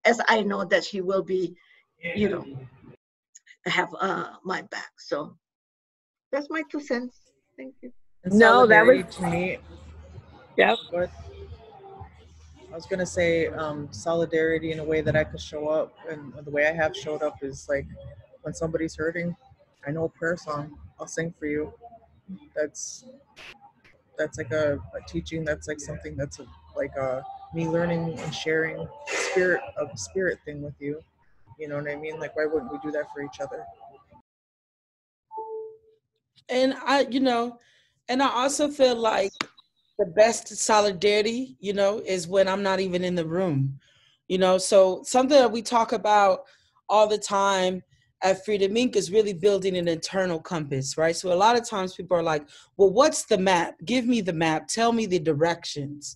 as I know that she will be, have my back. So that's my 2 cents. Thank you. No, that was to me. Yeah. I was gonna say solidarity in a way that I could show up, and the way I have showed up is like when somebody's hurting, I know a prayer song, I'll sing for you. That's that's like a teaching, that's like something that's me learning and sharing spirit thing with you. You know what I mean? Like, why wouldn't we do that for each other? And I also feel like the best solidarity, is when I'm not even in the room, so something that we talk about all the time at Freedom Inc. is really building an internal compass, right? So a lot of times people are like, well, what's the map? Give me the map. Tell me the directions.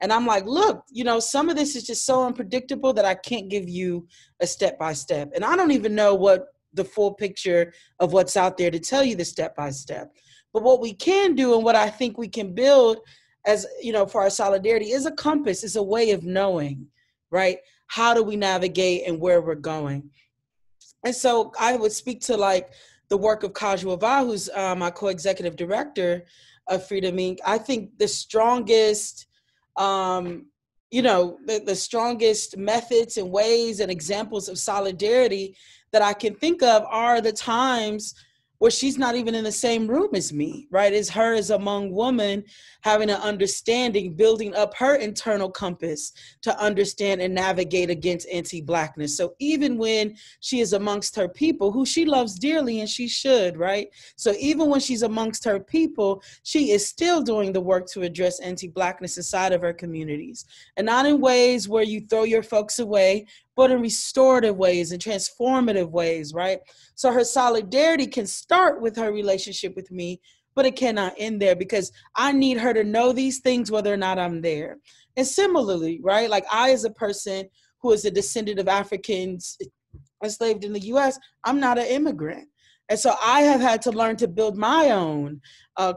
And I'm like, look, some of this is just so unpredictable that I can't give you a step-by-step. And I don't even know what the full picture of what's out there to tell you the step-by-step. But what we can do, and what I think we can build as, for our solidarity, is a compass, is a way of knowing, right? How do we navigate and where we're going? And so I would speak to like the work of Kaju Ava, who's my co-executive director of Freedom Inc. I think the strongest, the strongest methods and ways and examples of solidarity that I can think of are the times where she's not even in the same room as me, right? It's her as among women having an understanding, building up her internal compass to understand and navigate against anti-Blackness. So even when she is amongst her people, who she loves dearly, and she should, right? So even when she's amongst her people, she is still doing the work to address anti-Blackness inside of her communities. And not in ways where you throw your folks away, but in restorative ways and transformative ways, right? So her solidarity can start with her relationship with me, but it cannot end there, because I need her to know these things whether or not I'm there. And similarly, right, like I, as a person who is a descendant of Africans enslaved in the US, I'm not an immigrant. And so I have had to learn to build my own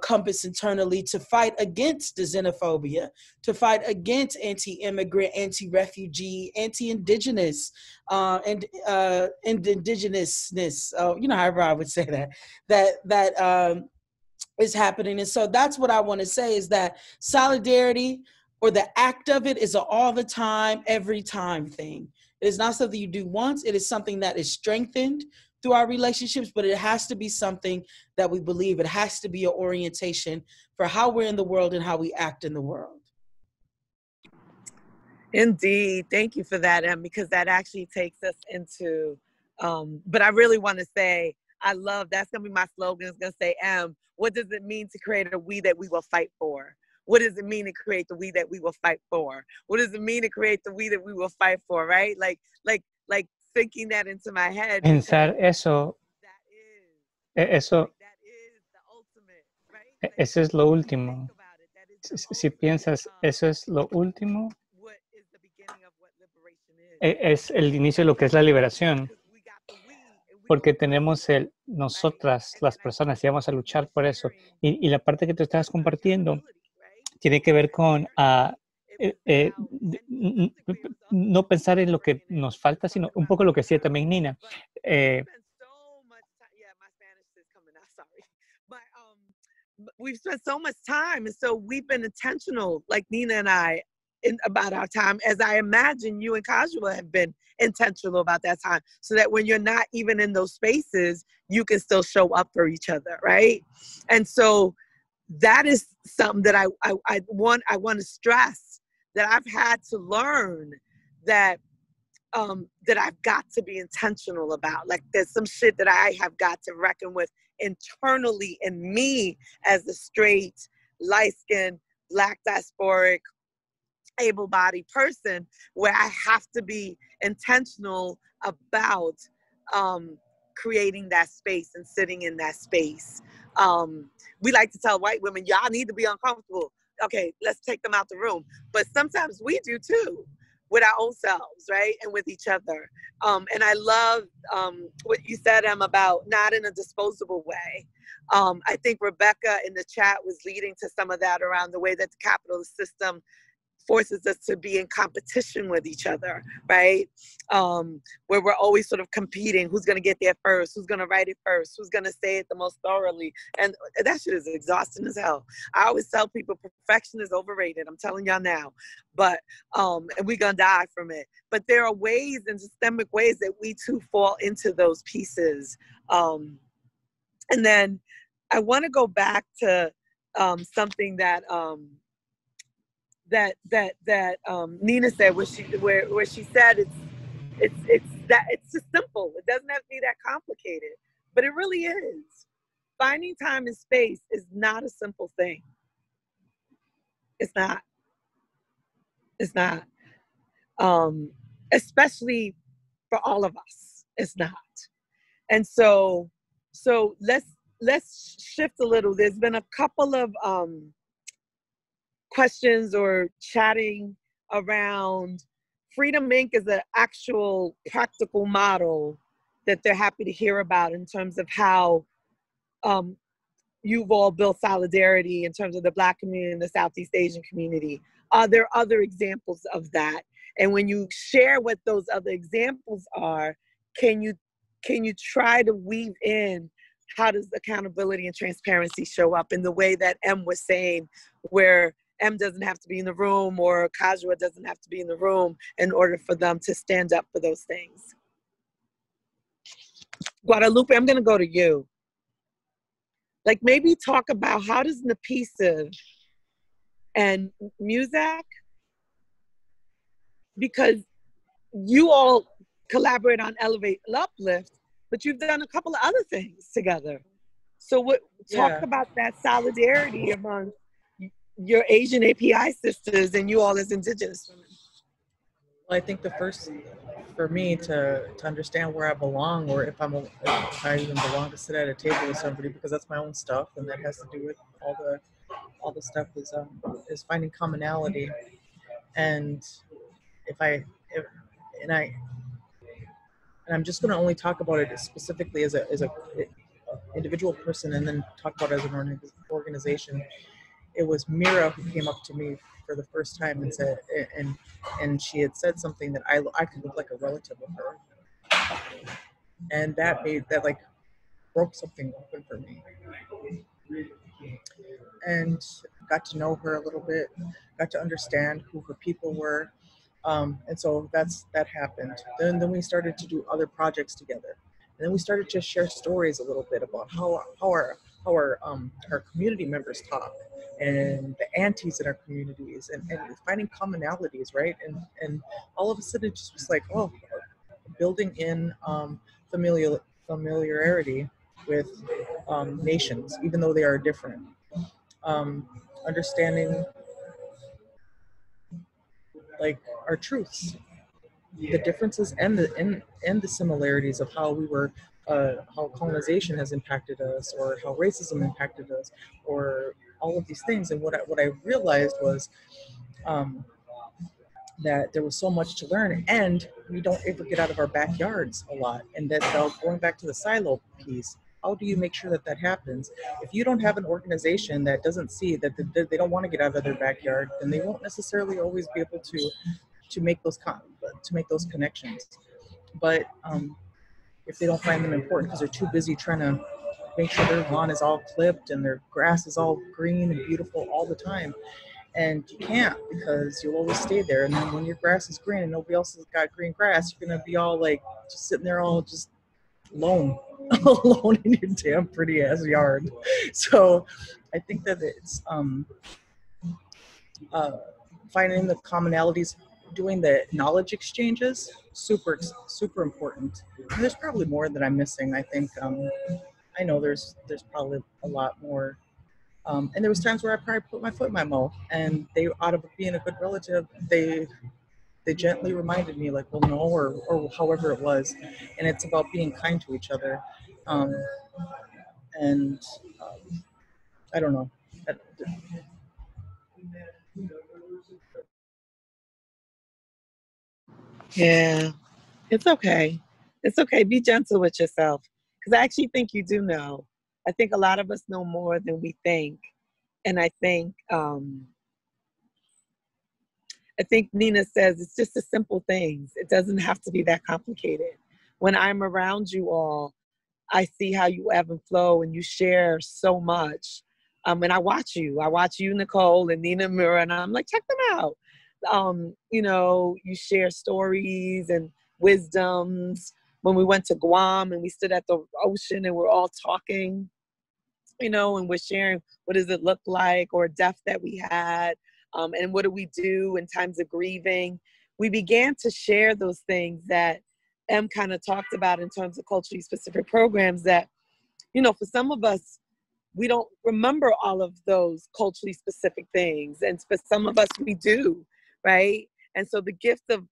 compass internally to fight against the xenophobia, to fight against anti-immigrant, anti-refugee, anti-indigenous, and indigenousness. However I would say that is happening. And so that's what I want to say, is that solidarity, or the act of it, is an all the time, every time thing. It is not something you do once. It is something that is strengthened through our relationships, but it has to be something that we believe. It has to be an orientation for how we're in the world and how we act in the world. Indeed. Thank you for that, Em, because that actually takes us into, but I really want to say, I love, that's going to be my slogan. It's going to say, Em, what does it mean to create a we that we will fight for? What does it mean to create the we that we will fight for? What does it mean to create the we that we will fight for, right? Like thinking that into my head. Pensar eso, eso, eso es lo último. Si piensas, eso es lo último, es el inicio de lo que es la liberación. Porque tenemos nosotras, las personas, y vamos a luchar por eso. Y la parte que tú estabas compartiendo tiene que ver con no pensar en lo que nos falta, sino un poco lo que decía también Nina. We've spent so much time, and so we've been intentional, like Nina and I, about our time, as I imagine you and Kajua have been intentional about that time, so that when you're not even in those spaces, you can still show up for each other, right? And so that is something that I want to stress, that I've had to learn, that I've got to be intentional about. Like, there's some shit that I have got to reckon with internally in me as a straight, light-skinned, Black diasporic, able-bodied person, where I have to be intentional about creating that space and sitting in that space. We like to tell white women, y'all need to be uncomfortable. Okay, let's take them out the room. But sometimes we do too, with our own selves, right? And with each other. And I love what you said, Em, about not in a disposable way. I think Rebecca in the chat was leading to some of that around the way that the capitalist system forces us to be in competition with each other, right? Where we're always sort of competing. Who's going to get there first? Who's going to write it first? Who's going to say it the most thoroughly? And that shit is exhausting as hell. I always tell people perfection is overrated. I'm telling y'all now. But, and we're going to die from it. But there are ways and systemic ways that we too fall into those pieces. And then I want to go back to something that Nina said, where she said it's just simple. It doesn't have to be that complicated, but it really is. Finding time and space is not a simple thing. It's not. It's not. Especially for all of us, it's not. And so let's shift a little. There's been a couple of questions or chatting around Freedom Inc. is an actual practical model that they're happy to hear about in terms of how you've all built solidarity in terms of the Black community and the Southeast Asian community. Are there other examples of that? And when you share what those other examples are, can you try to weave in how does accountability and transparency show up in the way that M was saying, where M doesn't have to be in the room or Kajua doesn't have to be in the room in order for them to stand up for those things? Guadalupe, I'm going to go to you. Like, maybe talk about how does Napisa and Muzak, because you all collaborate on Elevate Uplift, but you've done a couple of other things together. So talk about that solidarity among your Asian API sisters and you all as Indigenous women. Well, I think the first, for me to understand where I belong, or if I even belong to sit at a table with somebody, because that's my own stuff, and that has to do with all the stuff is finding commonality. And I'm just going to only talk about it specifically as a individual person, and then talk about it as an organization. It was Mira who came up to me for the first time and said, and she had said something that I could look like a relative of her, and that like broke something open for me, and got to know her a little bit, got to understand who her people were, and so that happened. Then we started to do other projects together, and then we started to share stories a little bit about how our community members talk, and the aunties in our communities, and finding commonalities, right? And all of a sudden it just was like, oh, building in familiarity with nations, even though they are different. Understanding like our truths, the differences and the similarities of how we were, how colonization has impacted us, or how racism impacted us, or all of these things. And what I realized was that there was so much to learn, and we don't ever get out of our backyards a lot. And that going back to the silo piece, how do you make sure that happens? If you don't have an organization that doesn't see that they don't want to get out of their backyard, then they won't necessarily always be able to make those connections. But if they don't find them important because they're too busy trying to make sure their lawn is all clipped and their grass is all green and beautiful all the time, and you can't, because you'll always stay there. And then when your grass is green and nobody else has got green grass, you're gonna be all like just sitting there all just alone in your damn pretty ass yard. So I think that it's finding the commonalities, doing the knowledge exchanges, super important. And there's probably more that I'm missing. I think I know there's probably a lot more. And there was times where I probably put my foot in my mouth, and they, out of being a good relative, they gently reminded me, like, well, no, or however it was. And it's about being kind to each other. I don't know. Yeah, it's okay. It's okay. Be gentle with yourself, because I actually think you do know. I think a lot of us know more than we think. And I think Nina says it's just the simple things. It doesn't have to be that complicated. When I'm around you all, I see how you ebb and flow, and you share so much. And I watch you, Nicole and Nina Mira, and I'm like, check them out. You know, you share stories and wisdoms. When we went to Guam and we stood at the ocean and we're all talking, you know, and we're sharing what does it look like, or death that we had, and what do we do in times of grieving. We began to share those things that Em kind of talked about in terms of culturally specific programs that, you know, for some of us, we don't remember all of those culturally specific things. And for some of us, we do, right? And so the gift of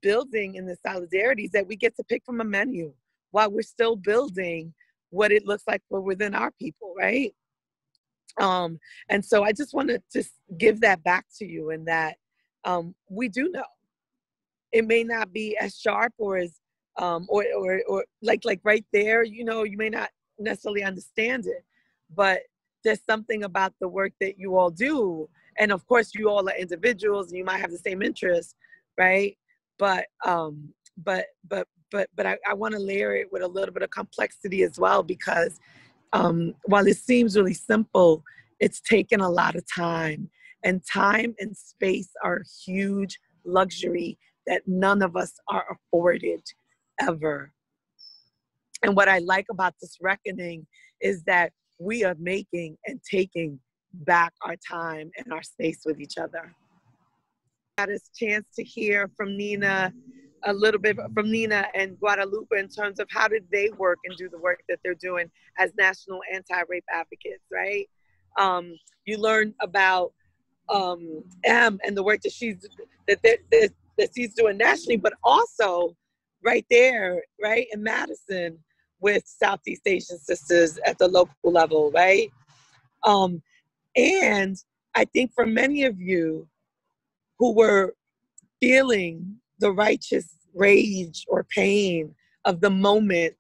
building in the solidarity is that we get to pick from a menu while we're still building what it looks like for within our people, right? And so I just want to just give that back to you, and that we do know. It may not be as sharp or as, or like right there, you know, you may not necessarily understand it, but there's something about the work that you all do. And of course you all are individuals and you might have the same interests, right? But I want to layer it with a little bit of complexity as well, because while it seems really simple, it's taken a lot of time, and time and space are a huge luxury that none of us are afforded ever. And what I like about this reckoning is that we are making and taking back our time and our space with each other. I had a chance to hear from Nina, a little bit from Nina and Guadalupe in terms of how did they work and do the work that they're doing as national anti-rape advocates, right? You learn about Em and the work that she's doing nationally, but also right there, right, in Madison with Southeast Asian sisters at the local level, right? And I think for many of you who were feeling the righteous rage or pain of the moment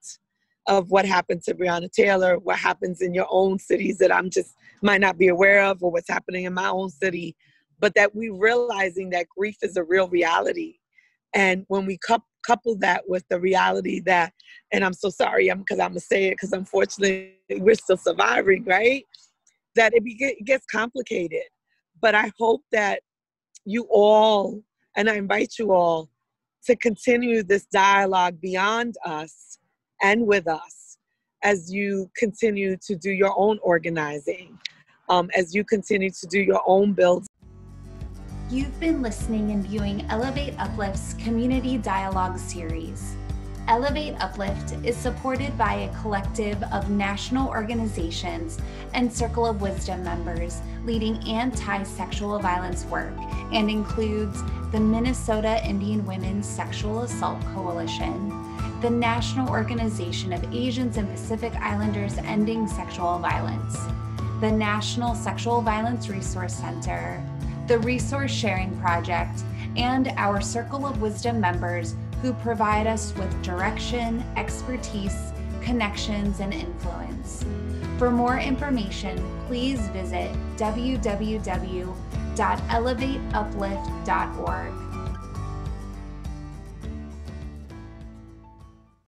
of what happened to Breonna Taylor, what happens in your own cities that I'm just might not be aware of, or what's happening in my own city, but that we realizing that grief is a real reality. And when we couple that with the reality that, and I'm so sorry, because I'm gonna say it, because unfortunately we're still surviving, right? That it gets complicated. But I hope that you all, and I invite you all to continue this dialogue beyond us and with us as you continue to do your own organizing, as you continue to do your own builds. You've been listening and viewing Elevate Uplift's Community Dialogue series. Elevate Uplift is supported by a collective of national organizations and Circle of Wisdom members leading anti-sexual violence work, and includes the Minnesota Indian Women's Sexual Assault Coalition, the National Organization of Asians and Pacific Islanders Ending Sexual Violence, the National Sexual Violence Resource Center, the Resource Sharing Project, and our Circle of Wisdom members who provide us with direction, expertise, connections, and influence. For more information, please visit www.elevateuplift.org.